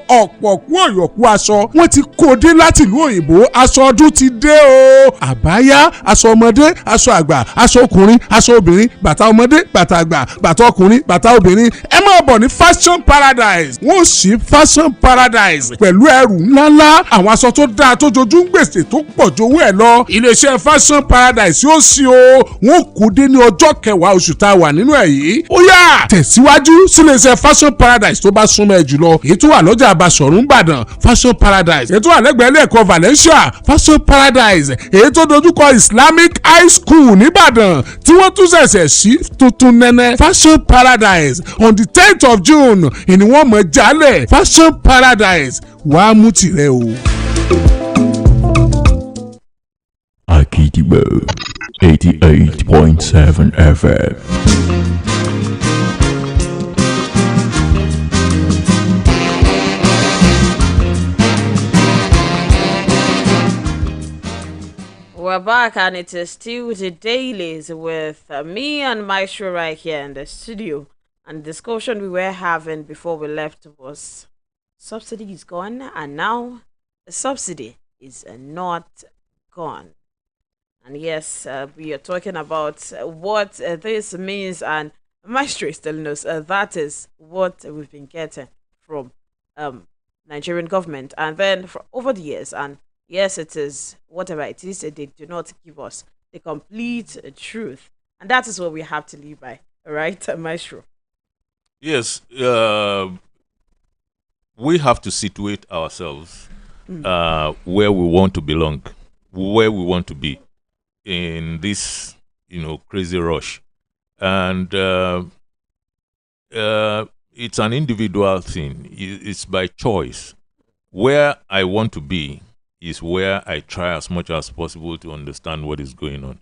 o ọ̀pọ̀ kú ọ̀yọ̀kú aṣọ wọ́n ti kó dé láti ìlú òyìnbó aṣọ ọdún ti dé o àbáyá aṣọ ọmọdé aṣọ àgbà aṣọ ọkùnrin aṣọ obìnrin bàtà ọmọdé bàtà àgbà bàtà ọkùnrin bàtà obìnrin ẹ máa bọ̀ ní fashion paradise wọ́n sì fashion paradise pẹ̀lú ẹrù ńláńlá àwọn aṣọ tó dáa tó jojú ń gbèsè tó pọ̀ jowó ẹ̀ lọ iléeṣẹ́ fashion paradise yóò sí o wọ́n kó dé ní ọjọ́ kẹwàá oṣù tá a wà nínú ẹ̀ yìí ó yá tẹ̀síwájú sí iléeṣẹ́ fashion paradise tó bá súnmọ́ ẹ jùlọ èyí tó wà lọ́jà Basọ̀rún Ìbàdàn fashion paradise èyí tó wà lẹ́gbẹ̀ẹ́ ilé ẹ̀kọ́ Valencia fashion paradise èyí tó dojúkọ Islamic high school nìbàdàn tí wọ́n tún ṣẹ̀ṣẹ̀ sí tuntun nẹ́nẹ́ fashion paradise on the 10th of June ìní wọ́n mọ̀ jálẹ̀ fashion paradise wàá mú tirẹ̀ o. Akidibo 88.7 FM. We're back and it is still the dailies with me and Maestro right here in the studio. And the discussion we were having before we left was subsidy is gone and now the subsidy is not gone. And yes, we are talking about what this means, and Maestro is telling us that is what we've been getting from Nigerian government, and then for over the years. And yes, it is whatever it is, they do not give us the complete truth, and that is what we have to live by, right, Maestro? Yes, we have to situate ourselves where we want to belong, where we want to be in this, crazy rush. And it's an individual thing. It's by choice. Where I want to be is where I try as much as possible to understand what is going on.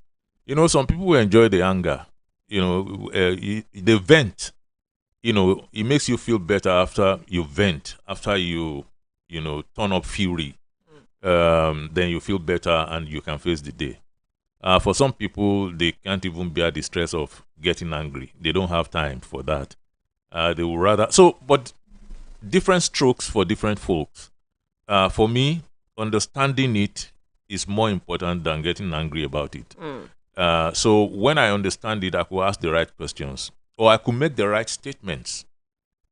Some people enjoy the anger. They vent. It makes you feel better after you vent, after you turn up fury. Then you feel better and you can face the day. For some people, they can't even bear the stress of getting angry. They don't have time for that. They would rather... but different strokes for different folks. For me, understanding it is more important than getting angry about it. So when I understand it, I could ask the right questions. Or I could make the right statements.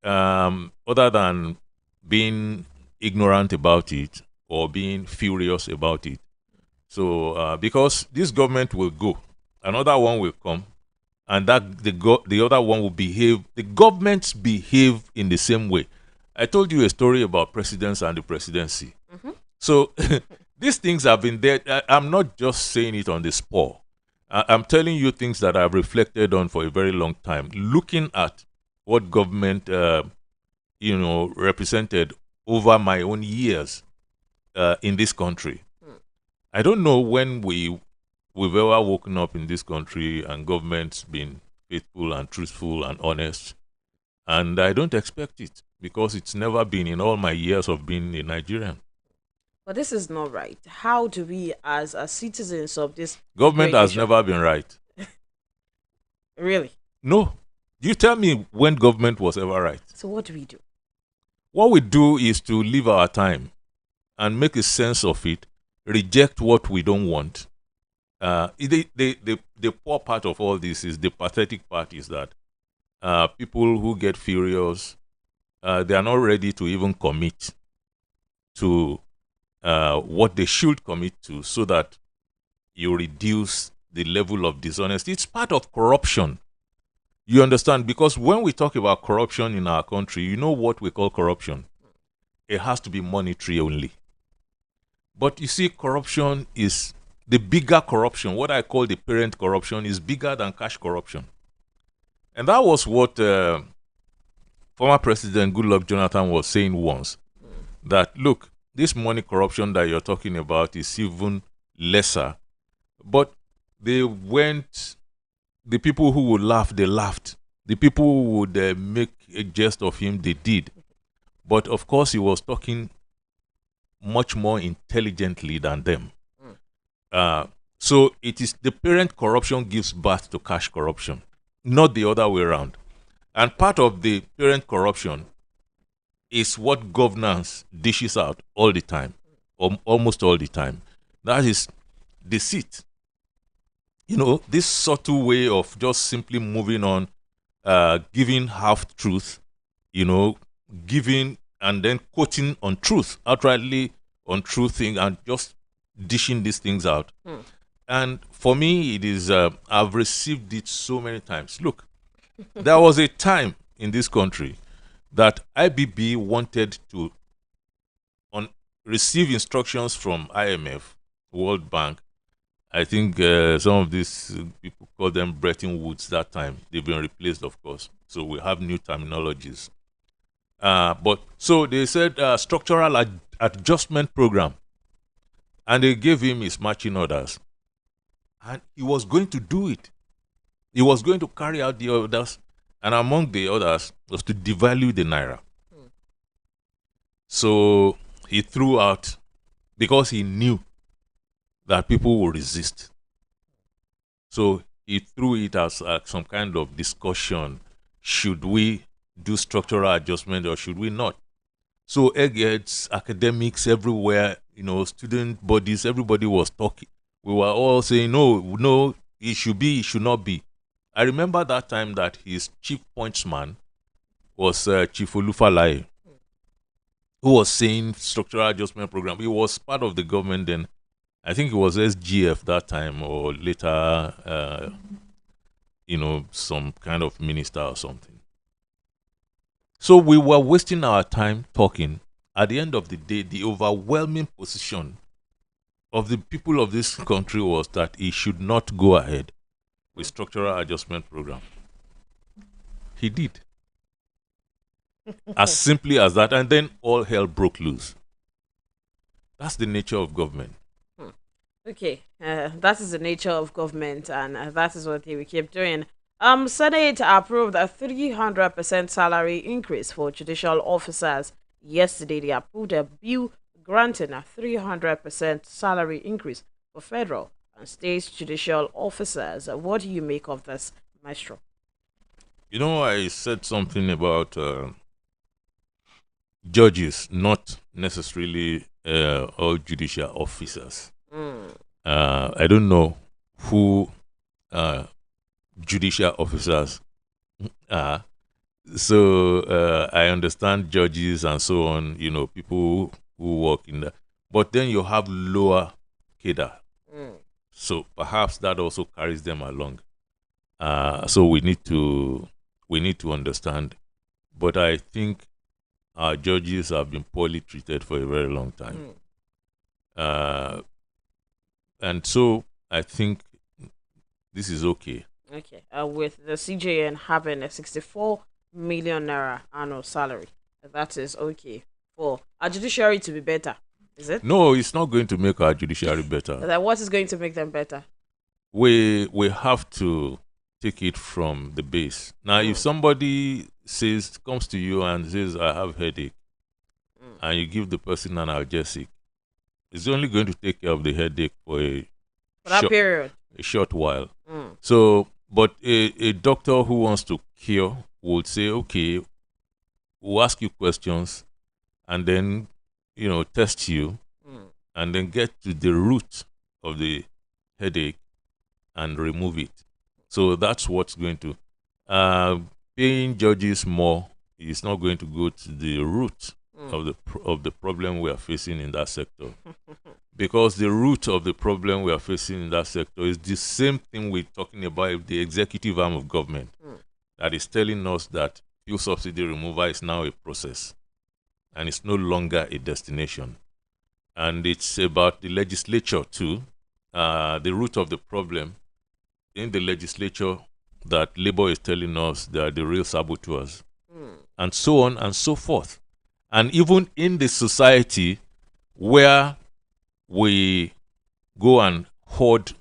Other than being ignorant about it or being furious about it. So, because this government will go, another one will come, and the other one will behave. The governments behave in the same way. I told you a story about presidents and the presidency. So, these things have been there. I'm not just saying it on the spur. I'm telling you things that I've reflected on for a very long time, looking at what government, represented over my own years in this country. I don't know when we've ever woken up in this country and government's been faithful and truthful and honest. And I don't expect it because it's never been in all my years of being a Nigerian. But this is not right. How do we, as citizens of this government has never been right. Really? No. You tell me when government was ever right. So what do we do? What we do is to live our time and make a sense of it. Reject what we don't want. The poor part of all this is the pathetic part is that people who get furious, they are not ready to even commit to what they should commit to so that you reduce the level of dishonesty. It's part of corruption. You understand? Because when we talk about corruption in our country, you know what we call corruption. It has to be monetary only. But you see, corruption is the bigger corruption. What I call the parent corruption is bigger than cash corruption. And that was what former President Goodluck Jonathan was saying once. That, look, this money corruption that you're talking about is even lesser. But the people who would laugh, they laughed. The people who would make a jest of him, they did. But of course, he was talking much more intelligently than them. So it is the parent corruption gives birth to cash corruption, not the other way around. And part of the parent corruption is what governance dishes out all the time, or almost all the time. That is deceit. This subtle way of just simply moving on, giving half truth, giving and then quoting on truth, outrightly on true thing, and just dishing these things out. And for me, it is, I've received it so many times. Look, there was a time in this country that IBB wanted to receive instructions from IMF, World Bank. I think some of these people call them Bretton Woods that time. They've been replaced, of course. So we have new terminologies. So they said structural adjustment program. And they gave him his marching orders. And he was going to do it. He was going to carry out the orders. And among the others was to devalue the naira. So he threw out, because he knew that people will resist. So he threw it as some kind of discussion. Should we do structural adjustment or should we not? So eggheads, academics everywhere, student bodies, everybody was talking. We were all saying, no, it should be, it should not be. I remember that time that his chief pointsman was Chief Olufalaye, who was saying structural adjustment program. He was part of the government then. I think it was SGF that time, or later, some kind of minister or something. So we were wasting our time talking. At the end of the day, the overwhelming position of the people of this country was that he should not go ahead with structural adjustment program. He did. As simply as that. And then all hell broke loose. That's the nature of government. Okay, that is the nature of government, and that is what we keep doing. Senate approved a 300% salary increase for judicial officers. Yesterday, they approved a bill granting a 300% salary increase for federal and state judicial officers. What do you make of this, Maestro? I said something about judges, not necessarily all judicial officers. I don't know who judicial officers are. So I understand judges and so on, people who work in that. But then you have lower cadre. So perhaps that also carries them along. So we need to understand. But I think our judges have been poorly treated for a very long time. And so I think this is okay. Okay. With the CJN having a 64 million naira annual salary, that is okay for our judiciary to be better, is it? No, it's not going to make our judiciary better. Then what is going to make them better? We have to take it from the base. Now, if somebody comes to you and says, I have headache, and you give the person an analgesic, it's only going to take care of the headache for a short while. So, but a doctor who wants to cure would say, okay, we'll ask you questions and then, test you and then get to the root of the headache and remove it. So that's what's going to, paying judges more is not going to go to the root of the problem we are facing in that sector. Because the root of the problem we are facing in that sector is the same thing we're talking about, the executive arm of government, that is telling us that fuel subsidy removal is now a process and it's no longer a destination. And it's about the legislature too. The root of the problem in the legislature that Labour is telling us they are the real saboteurs, and so on and so forth. And even in the society where we go and hoard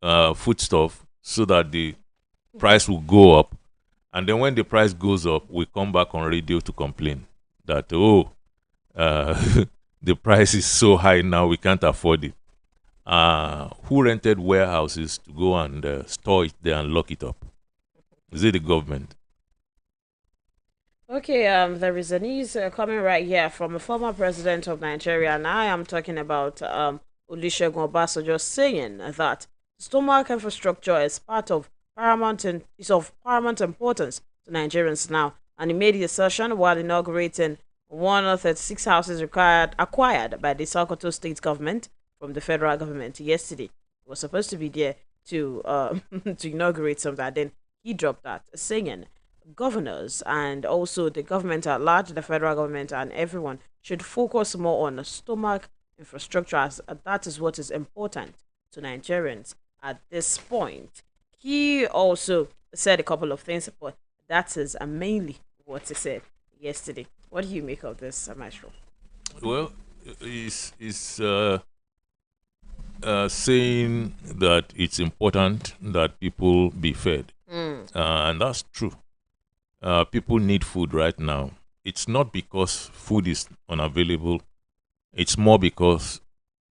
foodstuff so that the price will go up, and then when the price goes up, we come back on radio to complain that, the price is so high now, we can't afford it. Who rented warehouses to go and store it there and lock it up? Is it the government? Okay, there is a news coming right here from a former president of Nigeria, and I am talking about Olusegun Obasanjo saying that stomach infrastructure is is of paramount importance to Nigerians now, and he made the assertion while inaugurating one of the 36 houses acquired by the Sokoto state government from the federal government yesterday. He was supposed to be there to to inaugurate some of that, then he dropped that, saying governors and also the government at large, the federal government and everyone should focus more on the stomach infrastructure as that is what is important to Nigerians at this point. He also said a couple of things, but that is mainly what he said yesterday. What do you make of this, Maestro? Well, he's saying that it's important that people be fed. And that's true. People need food right now. It's not because food is unavailable, it's more because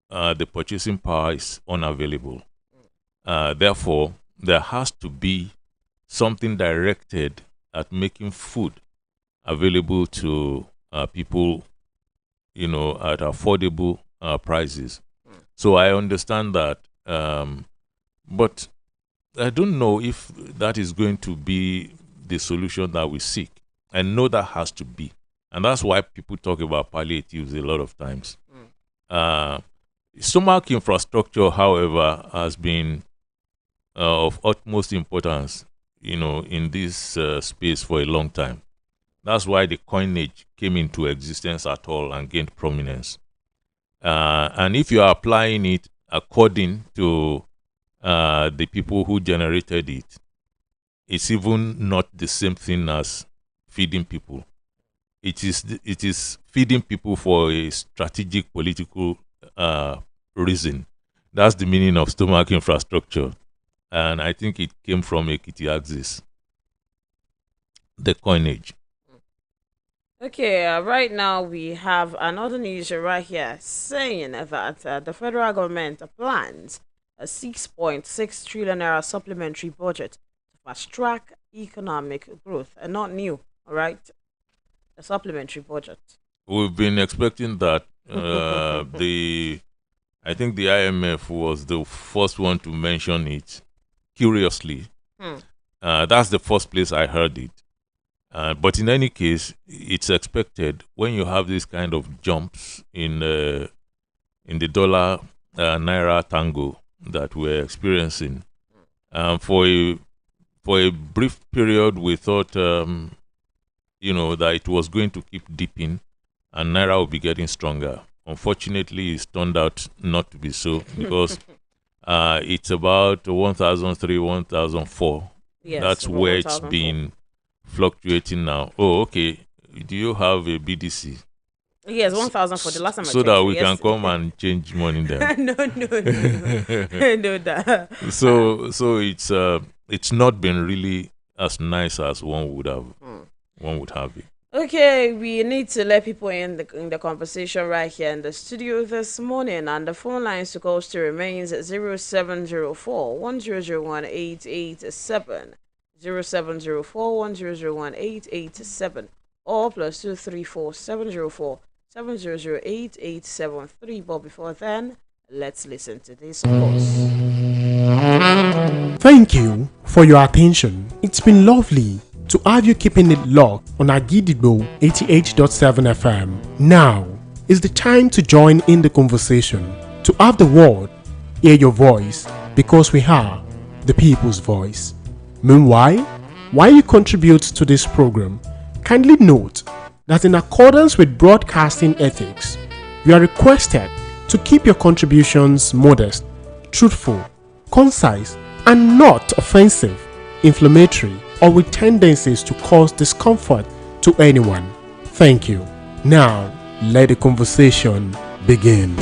the purchasing power is unavailable. Therefore, there has to be something directed at making food available to people, at affordable prices. So I understand that, but I don't know if that is going to be the solution that we seek. I know that has to be, and that's why people talk about palliatives a lot of times. Stomach infrastructure, however, has been of utmost importance, in this space for a long time. That's why the coinage came into existence at all and gained prominence. And if you are applying it according to the people who generated it, it's even not the same thing as feeding people. It is feeding people for a strategic political reason. That's the meaning of stomach infrastructure. And I think it came from Ekiti Axis, the coinage. Okay, right now we have another news right here saying that the federal government plans a 6.6 trillion naira supplementary budget to fast track economic growth, and not new, all right? A supplementary budget. We've been expecting that. I think the IMF was the first one to mention it. Curiously, that's the first place I heard it. But in any case, it's expected when you have this kind of jumps in the dollar naira tango that we're experiencing. For a brief period, we thought that it was going to keep dipping, and naira will be getting stronger. Unfortunately, it's turned out not to be so because it's about 1,003, 1,004. Yes, that's where it's 1,004. been fluctuating now. Oh, okay. Do you have a BDC? Yes, 1,000 for the last time I so checked. that we Yes. can come and change money there. no. No, that. So it's not been really as nice as one would have it. Okay, we need to let people in the conversation right here in the studio this morning, and the phone lines to call still remains 0704 1001 887, 0704 1001 887, or +234 704 700 8873. But before then, let's listen to this, of course. Thank you for your attention. It's been lovely to have you keeping it locked on Agidigbo 88.7 FM. Now is the time to join in the conversation, to have the word, hear your voice, because we are the people's voice. Meanwhile, while you contribute to this program, kindly note that in accordance with broadcasting ethics, you are requested to keep your contributions modest, truthful, concise, and not offensive, inflammatory, or with tendencies to cause discomfort to anyone. Thank you. Now, let the conversation begin.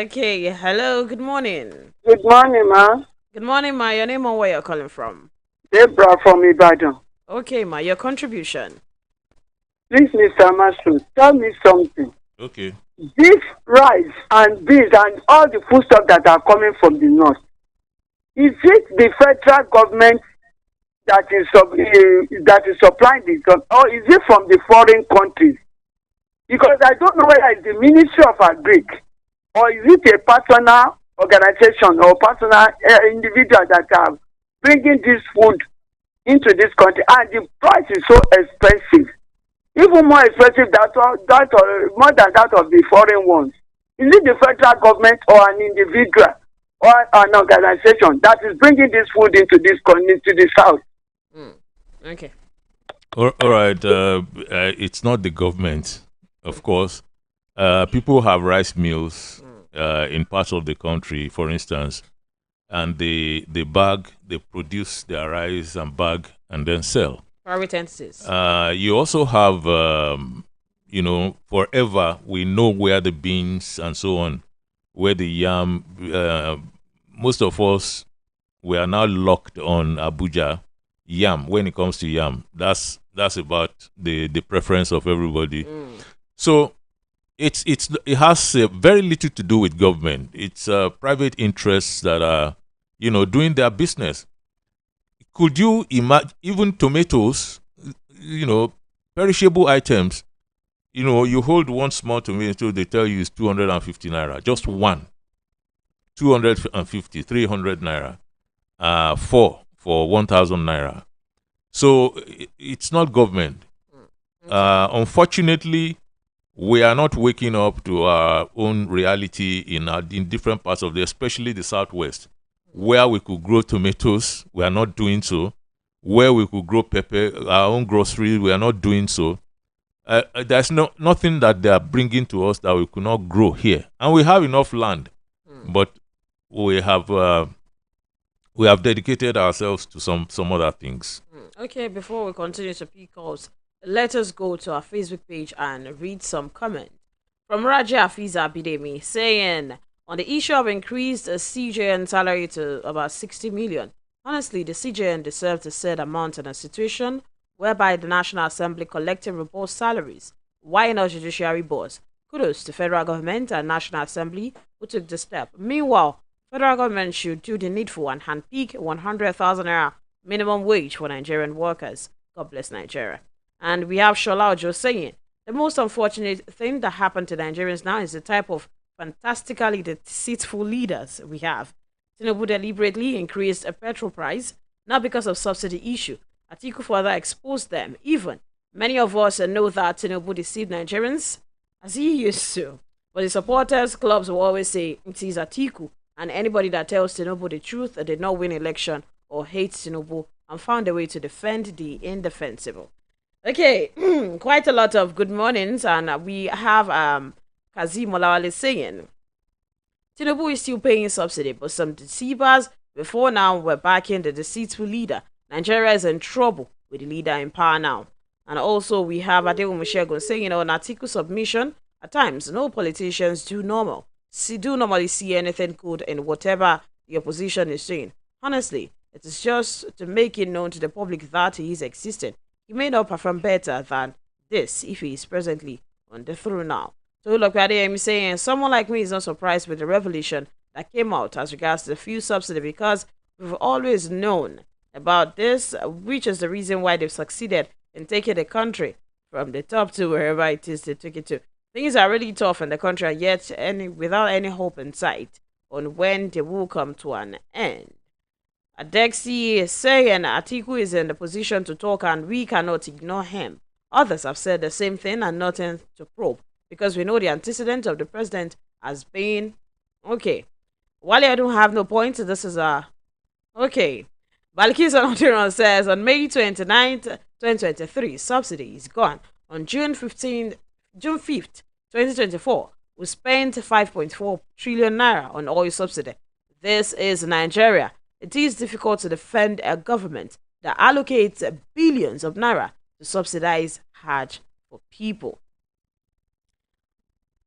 Okay, hello, good morning. Good morning, ma. Good morning, ma. Your name and where you're calling from? Debra from Ibadan. Okay, ma. Your contribution. Please, Mr. Maestro, tell me something. Okay. This rice and beans and all the foodstuffs that are coming from the north, is it the federal government that is supplying this, or is it from the foreign countries? Because I don't know whether it's the Ministry of Agric or is it a personal organization or personal individual that are bringing this food into this country, and the price is so expensive, even more expensive more than that of the foreign ones. Is it the federal government or an individual or an organization that is bringing this food into this country, to the south? Okay. All right. It's not the government, of course. People have rice mills in parts of the country, for instance, and they produce their rice and bag and then sell. Private entities. You also have, forever we know where the beans and so on, where the yam. Most of us, we are now locked on Abuja yam. When it comes to yam, that's about the preference of everybody. So it has very little to do with government. It's private interests that are doing their business. Could you imagine even tomatoes, perishable items? You hold one small tomato, they tell you it's 250 naira, just one. 250, 300 naira, for 1,000 naira. So it's not government. Unfortunately, we are not waking up to our own reality in different parts of especially the southwest, where we could grow tomatoes. We are not doing so. Where we could grow pepper, our own groceries, we are not doing so. There's nothing that they are bringing to us that we could not grow here, and we have enough land, but we have dedicated ourselves to some other things. Okay, before we continue to pick calls, let us go to our Facebook page and read some comments from Raja Afiza Bidemi saying on the issue of increased CJN salary to about 60 million. Honestly, the CJN deserves the said amount in a situation whereby the National Assembly collected robust salaries. Why not judiciary boards? Kudos to federal government and National Assembly who took the step. Meanwhile, federal government should do the needful and handpick 100,000 naira minimum wage for Nigerian workers. God bless Nigeria. And we have Shola Ojo saying, the most unfortunate thing that happened to Nigerians now is the type of fantastically deceitful leaders we have. Tinubu deliberately increased a petrol price, not because of subsidy issue. Atiku further exposed them. Even many of us know that Tinubu deceived Nigerians as he used to. But the supporters clubs will always say it is Atiku, and anybody that tells Tinubu the truth did not win election or hates Tinubu and found a way to defend the indefensible. Okay, quite a lot of good mornings, and we have Kazim Olawale saying Tinubu is still paying subsidy, but some deceivers before now were backing the deceitful leader. Nigeria is in trouble with the leader in power now. And also we have Adewu Mushegun saying on article submission, at times no politicians do normally see anything good in whatever the opposition is saying. Honestly, it is just to make it known to the public that he is existing. He may not perform better than this if he is presently on the throne now. So look at him saying, someone like me is not surprised with the revelation that came out as regards to the fuel subsidy, because we've always known about this, which is the reason why they've succeeded in taking the country from the top to wherever it is they took it to. Things are really tough in the country, yet without any hope in sight on when they will come to an end. Adexi is saying Atiku is in the position to talk and we cannot ignore him. Others have said the same thing and nothing to probe, because we know the antecedent of the president has been okay. While I don't have no point, this is okay. Balkis Anotiron says on May 29th, 2023, subsidy is gone. On June 5th, 2024, we spent 5.4 trillion naira on oil subsidy. This is Nigeria. It is difficult to defend a government that allocates billions of naira to subsidize Hajj for people.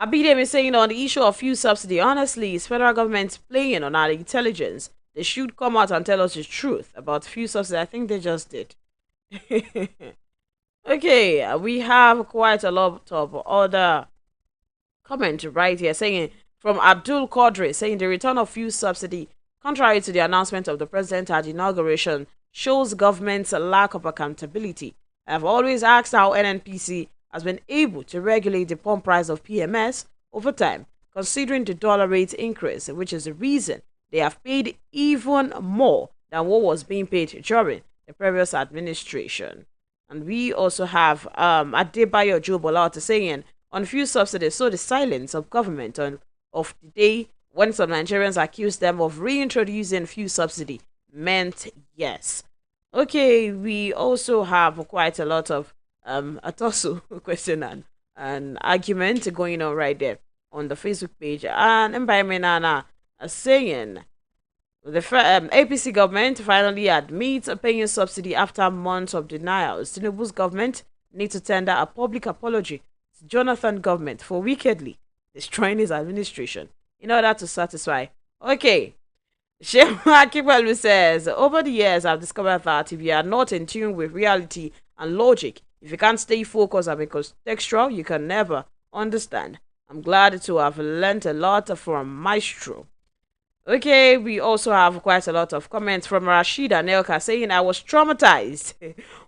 Abidem is saying on the issue of fuel subsidy, honestly, is federal government playing on our intelligence? They should come out and tell us the truth about fuel subsidy. I think they just did. Okay, we have quite a lot of other comments right here saying from Abdul Qadri saying the return of fuel subsidy, contrary to the announcement of the president at inauguration, shows government's lack of accountability. I have always asked how NNPC has been able to regulate the pump price of PMS over time, considering the dollar rate increase, which is the reason they have paid even more than what was being paid during the previous administration. And we also have Adebayo Jobolata saying, on fuel subsidies, so the silence of government of the day when some Nigerians accused them of reintroducing fuel subsidy meant yes. Okay, we also have quite a lot of a tussle question and argument going on right there on the Facebook page. And Mbaimenana saying the APC government finally admits paying subsidy after months of denials. Tinubu's government needs to tender a public apology to Jonathan government for wickedly destroying his administration in order to satisfy. Okay. Shema Kibelu says, over the years I've discovered that if you are not in tune with reality and logic, if you can't stay focused and be contextual, you can never understand. I'm glad to have learned a lot from Maestro. Okay, we also have quite a lot of comments from Rashida Nelka saying, I was traumatized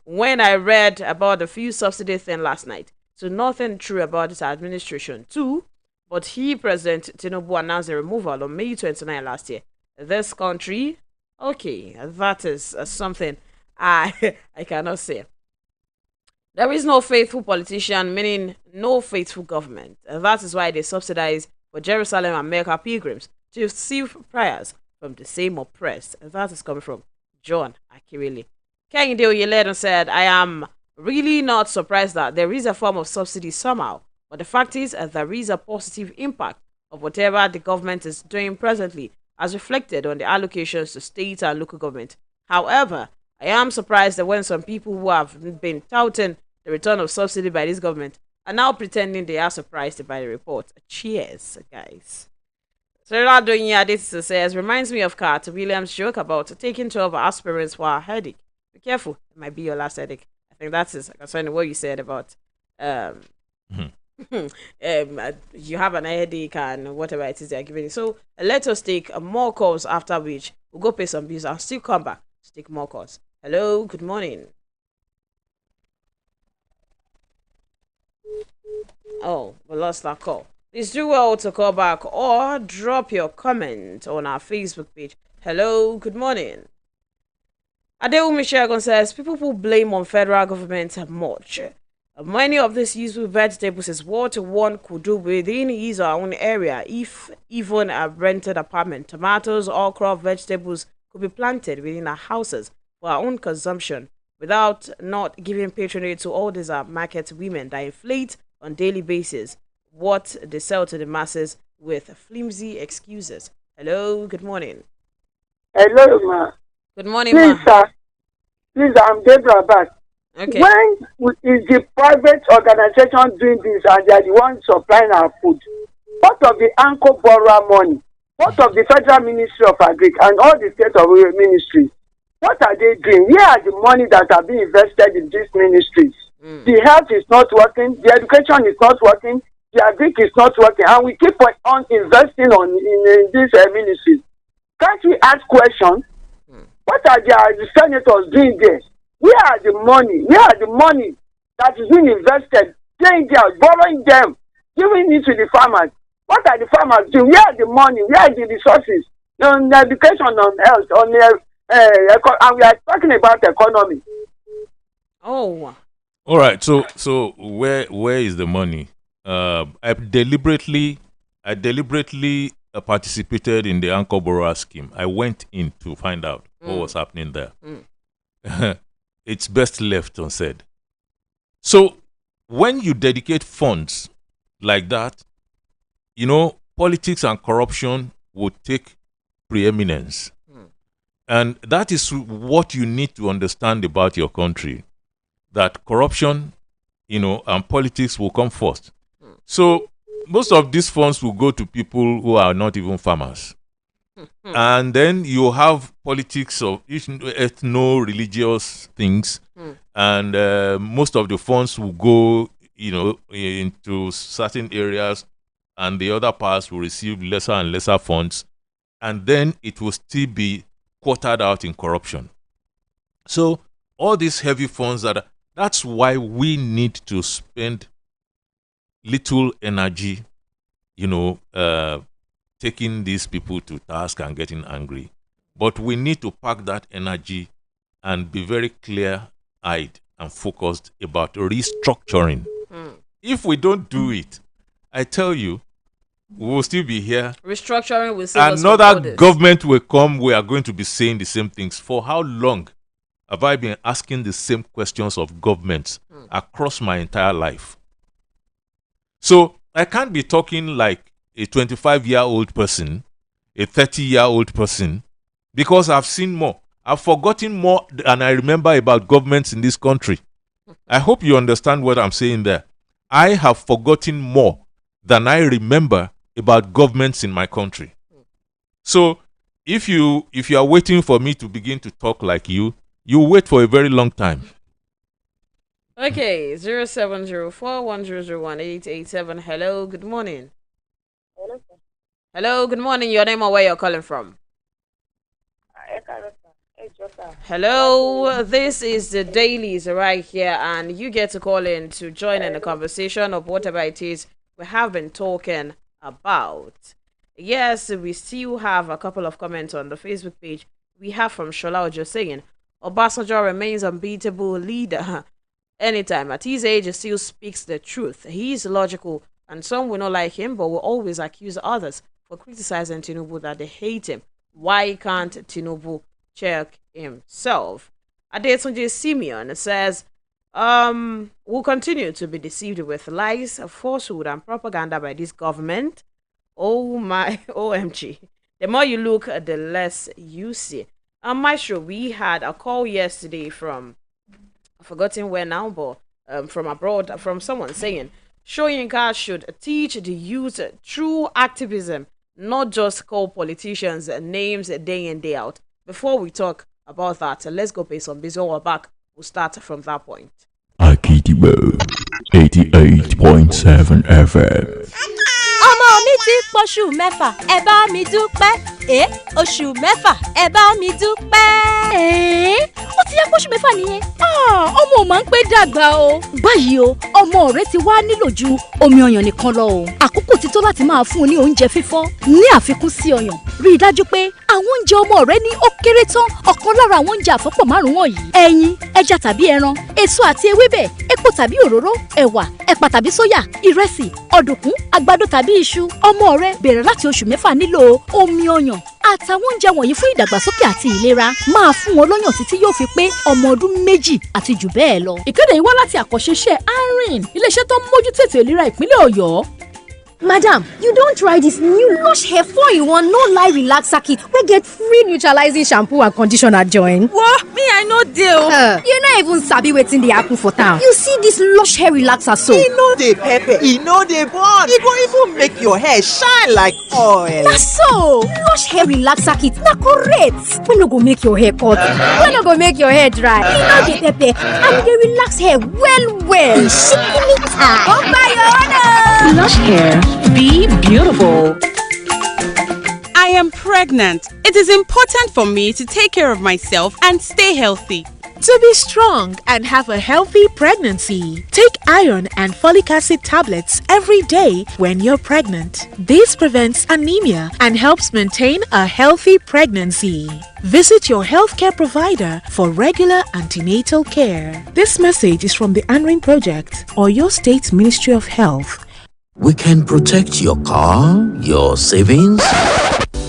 when I read about the fuel subsidy thing last night. So nothing true about this administration too, but President Tinubu announced the removal on May 29 last year. This country, okay, that is something I cannot say. There is no faithful politician, meaning no faithful government. That is why they subsidize for Jerusalem and Mecca pilgrims to receive prayers from the same oppressed. That is coming from John Akirili. Kehinde Oyeleden said, I am really not surprised that there is a form of subsidy somehow, but the fact is there is a positive impact of whatever the government is doing presently, as reflected on the allocations to state and local government. However, I am surprised that when some people who have been touting the return of subsidy by this government are now pretending they are surprised by the report. Cheers, guys. Sarah Donya Aditya says, reminds me of Kat Williams' joke about taking 12 aspirins for a headache. Be careful, it might be your last headache. I think that's concerning what you said about you have an headache and whatever it is they're giving you. So let us take more calls, after which we'll go pay some bills and still come back to take more calls. Hello, good morning. Oh, we lost that call. Please do well to call back or drop your comment on our Facebook page. Hello, good morning. Adeumi Shagon says, people who blame on federal government much. Many of these useful vegetables is what one could do within his or her own area. If even a rented apartment, tomatoes, okra, vegetables could be planted within our houses for our own consumption without not giving patronage to all these market women that inflate on daily basis what they sell to the masses with flimsy excuses. Hello, good morning. Hello, ma. Good morning, please, ma. Sir. Please, I'm Deborah back. Okay. When is the private organization doing this and they are the ones supplying our food? What of the anchor borrower money? What of the Federal Ministry of Agric and all the state of ministries? What are they doing? Where are the money that are being invested in these ministries? The health is not working, the education is not working, the agric is not working, and we keep on investing in these ministries. Can't we ask questions? What are the senators doing there? Where are the money? Where are the money that is being invested? Staying there, borrowing them, giving it to the farmers. What are the farmers doing? Where are the money? Where are the resources? On education, on health, on and we are talking about economy. Oh. All right. So where is the money? I deliberately participated in the Anchor Borrower scheme. I went in to find out what was happening there. It's best left unsaid. So when you dedicate funds like that, politics and corruption would take preeminence. And that is what you need to understand about your country, that corruption, and politics will come first. So most of these funds will go to people who are not even farmers. And then you have politics of ethno-religious things, and most of the funds will go, into certain areas, and the other parts will receive lesser and lesser funds, and then it will still be quartered out in corruption. So all these heavy funds that's why we need to spend little energy, taking these people to task and getting angry. But we need to pack that energy and be very clear-eyed and focused about restructuring. If we don't do it, I tell you, we will still be here. Restructuring will save us from Another all this. government will come. We are going to be saying the same things. For how long have I been asking the same questions of governments across my entire life? So I can't be talking like a 25-year-old person, a 30-year-old person, because I've seen more. I've forgotten more than I remember about governments in this country. I hope you understand what I'm saying there. I have forgotten more than I remember about governments in my country. So if you are waiting for me to begin to talk like you wait for a very long time. Okay, 070410018887. Hello, good morning. Hello, good morning. Your name or where you're calling from? Hello, this is the Dailies right here, and you get to call in to join in the conversation of whatever it is we have been talking about. Yes, we still have a couple of comments on the Facebook page. We have from Shola Ojo saying, Obasanjo remains unbeatable leader. Anytime at his age, he still speaks the truth. He is logical, and some will not like him, but will always accuse others for criticizing Tinubu that they hate him. Why can't Tinubu check himself? Adetunji Simeon says, we'll continue to be deceived with lies, falsehood, and propaganda by this government. Oh my, OMG. The more you look, the less you see. Maestro, we had a call yesterday from, I've forgotten where now, but from abroad, from someone saying, Soyinka should teach the youth true activism, not just call politicians names day in, day out. Before we talk about that, let's go pay some bills. We're back. We'll start from that point. Akidibo 88.7 FM. ọmọ mi ti pọ̀ṣù mẹ́fà ẹ bá mi dúpẹ́ oṣù mẹ́fà ẹ bá mi dúpẹ́. ó ti yẹ pọ̀ṣù mẹ́fà nìyẹn. ọmọ ò máa ń pẹ́ dàgbà o. báyìí o ọmọ rẹ ti wá nílò ju omi ọyàn nìkan lọ o. àkókò ti tó láti máa fún un ní oúnjẹ fífọ́ ní àfikún sí ọyàn. rí i dájú pé àwọn oúnjẹ ọmọ rẹ ní ó kéré tán ọ̀kan lára àwọn oúnjẹ àfọ́pọ̀ márùn-ún wọ̀nyí: ẹyin, ẹja tàbí ẹran, èso àti ewébẹ̀, epo tàbí òróró, ẹ̀wà, ẹ̀pà tàbí sóyà, ìrẹsì, ọ̀dùnkún, àgbàdo tàbí iṣu. ọmọ rẹ bẹ̀rẹ̀ láti oṣù mẹ́fà nílò omi ọyàn àtàwọn oúnjẹ wọ̀nyí fún ìdàgbàsókè àti ìlera. máa fún wọn lọ́yàn títí yóò fi pé ọmọ ọdún méjì àti jù bẹ́ẹ̀ lọ. ìkéde yìí wá láti àkọ́ṣeṣẹ́ ANRIN, iléeṣẹ́ tó ń mójútó ètò ìlera ìpínlẹ̀ Ọ̀yọ́. Madam, you don try this new Lush Hair 4-in-1 no lie relaxer kit wey get free neutralizing shampoo and conditioner join? What? Me, I no deal. You no even sabi wetin dey happen for town. You see this Lush Hair relaxer so? E no dey pepper, e no dey burn. E go even make your hair shine like oil. Na so, Lush Hair relaxer kit na correct. Wey no go make your hair cut, wey no go make your hair dry. E no dey pepper and e dey relax hair well well. Shikini time. Come buy your own. Lush Hair. Be beautiful. I am pregnant. It is important for me to take care of myself and stay healthy. To be strong and have a healthy pregnancy, take iron and folic acid tablets every day when you're pregnant. This prevents anemia and helps maintain a healthy pregnancy. Visit your healthcare provider for regular antenatal care. This message is from the ANRIN Project or your State Ministry of Health. We can protect your car, your savings.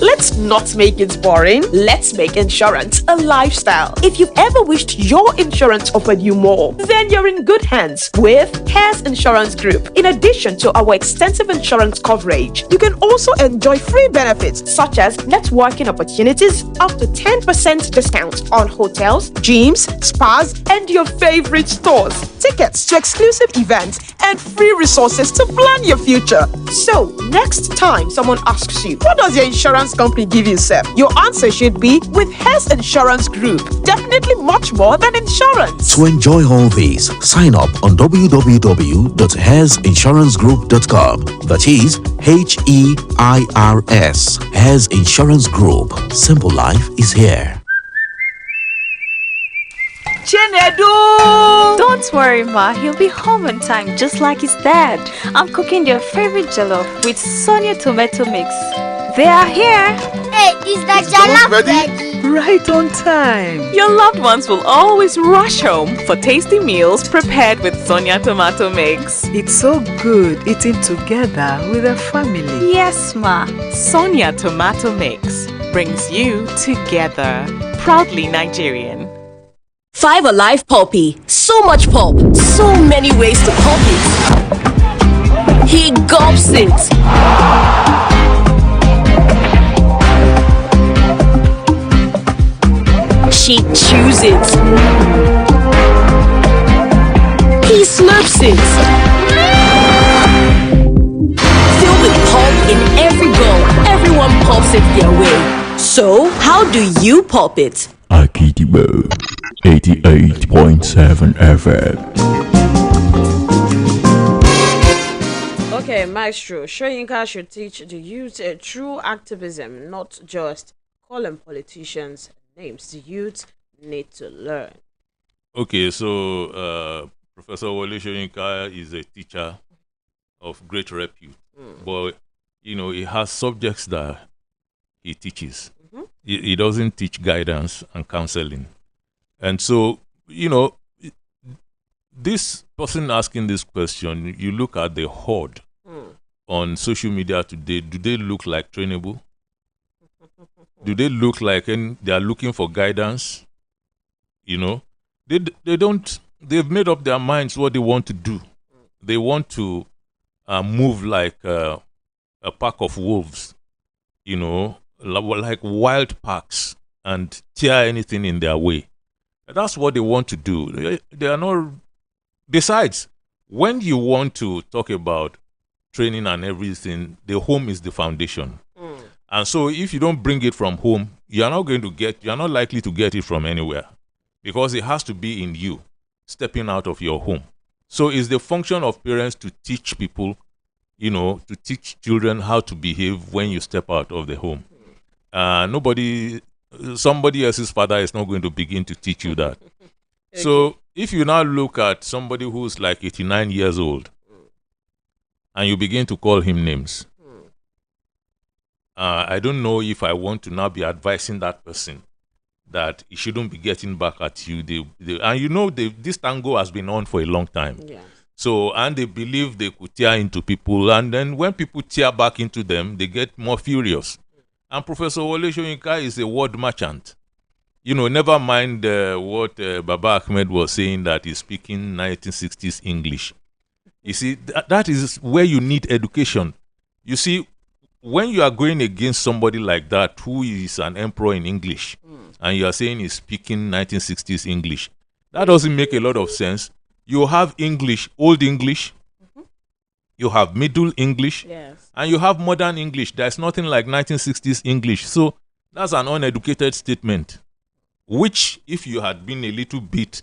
Let's not make it boring. Let's make insurance a lifestyle. If you've ever wished your insurance offered you more, then you're in good hands with Hares Insurance Group. In addition to our extensive insurance coverage, you can also enjoy free benefits such as networking opportunities, up to 10% discount on hotels, gyms, spas, and your favorite stores, tickets to exclusive events, and free resources to plan your future. So, next time someone asks you, what does your insurance company give you, sir? Your answer should be with Hares Insurance Group. Definitely much more than insurance. To enjoy all these, sign up on www.hairsinsurancegroup.com. That is HEIRS. Hares Insurance Group. Simple life is here. Chinedu! Don't worry, Ma. He'll be home on time, just like his dad. I'm cooking their favorite jollof with Sonia tomato mix. They are here. Hey, is that jollof ready? Right on time. Your loved ones will always rush home for tasty meals prepared with Sonia tomato mix. It's so good eating together with a family. Yes, Ma. Sonia tomato mix brings you together. Proudly Nigerian. 5 Alive Poppy. So much pulp. So many ways to pulp it. He gulps it. She chews it. He slurps it. Filled with pulp in every bowl, everyone pulps it their way. So, how do you pulp it? Akidibo 88.7 FM. Okay, Maestro, Shoyinka should teach the youth true activism, not just calling politicians names. The youth need to learn. Okay, so Professor Wole Soyinka is a teacher of great repute, but he has subjects that he teaches. He doesn't teach guidance and counseling, and so this person asking this question, you look at the horde on social media today. Do they look like trainable? Do they look like they are looking for guidance? They don't. They've made up their minds what they want to do. They want to move like a pack of wolves, like wild packs, and tear anything in their way. That's what they want to do. They are not. Besides, when you want to talk about training and everything, the home is the foundation. And so if you don't bring it from home, you're not likely to get it from anywhere, because it has to be in you, stepping out of your home. So it's the function of parents to teach people, to teach children how to behave when you step out of the home. Somebody else's father is not going to begin to teach you that. Okay. So if you now look at somebody who's like 89 years old and you begin to call him names, I don't know if I want to now be advising that person that he shouldn't be getting back at you. This tango has been on for a long time. Yeah. So, and they believe they could tear into people. And then when people tear back into them, they get more furious. And Professor Wole Soyinka is a word merchant. Never mind what Baba Ahmed was saying, that he's speaking 1960s English. You see, that is where you need education. You see, when you are going against somebody like that who is an emperor in English, and you are saying he's speaking 1960s English, that doesn't make a lot of sense. You have English, Old English, you have Middle English, yes, and you have Modern English. There's nothing like 1960s English. So that's an uneducated statement, which if you had been a little bit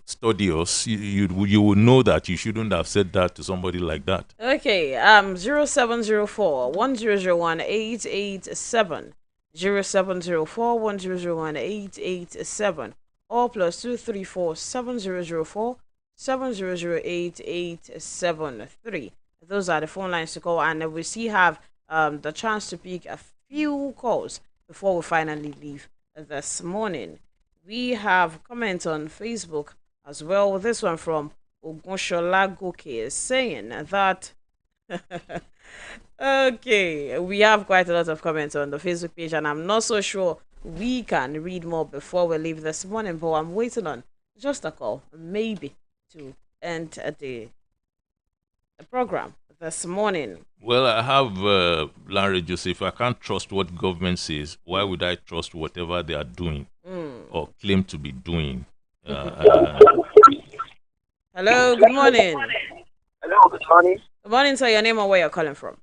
studious, you would know that you shouldn't have said that to somebody like that. Okay, 0704 1001 887 0704 1001 887 or +234 7004 7008 Those are the phone lines to call, and we still have the chance to pick a few calls before we finally leave this morning. We have comments on Facebook as well. This one from Wuraola Yusuff saying that okay, we have quite a lot of comments on the Facebook page, and I'm not so sure we can read more before we leave this morning, but I'm waiting on just a call, maybe, to end the program this morning. Well, I have Larry Joseph. I can't trust what government says. Why would I trust whatever they are doing or claim to be doing? Hello, good morning. Hello, good morning. Good morning, sir. Your name and where you're calling from.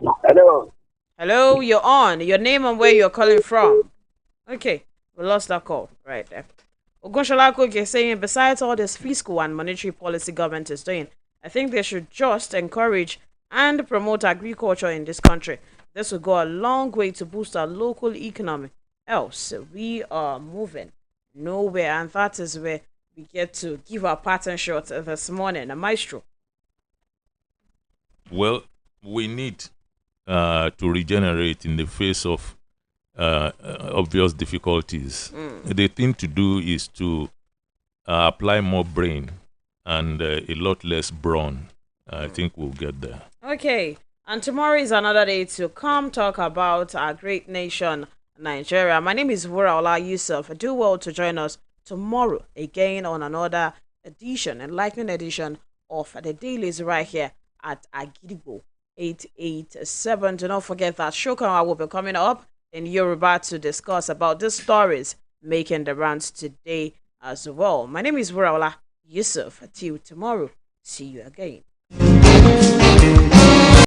Hello. Hello, you're on. Your name and where you're calling from. Okay, we lost that call right there. Wuraola Yusuff is saying, besides all this fiscal and monetary policy government is doing, I think they should just encourage and promote agriculture in this country. This will go a long way to boost our local economy. Else, we are moving nowhere. And that is where we get to give our pattern shot this morning. Maestro. Well, we need to regenerate in the face of obvious difficulties. The thing to do is to apply more brain and a lot less brawn. I think we'll get there. Okay, and tomorrow is another day to come talk about our great nation, Nigeria. My name is Wuraola Yusuff. Do well to join us tomorrow again on another edition, enlightening edition of the Dailies right here at Agidigbo 887. Do not forget that Shokan will be coming up in Yoruba to discuss about the stories making the rounds today as well. My name is Wuraola Yusuff. Till tomorrow, see you again.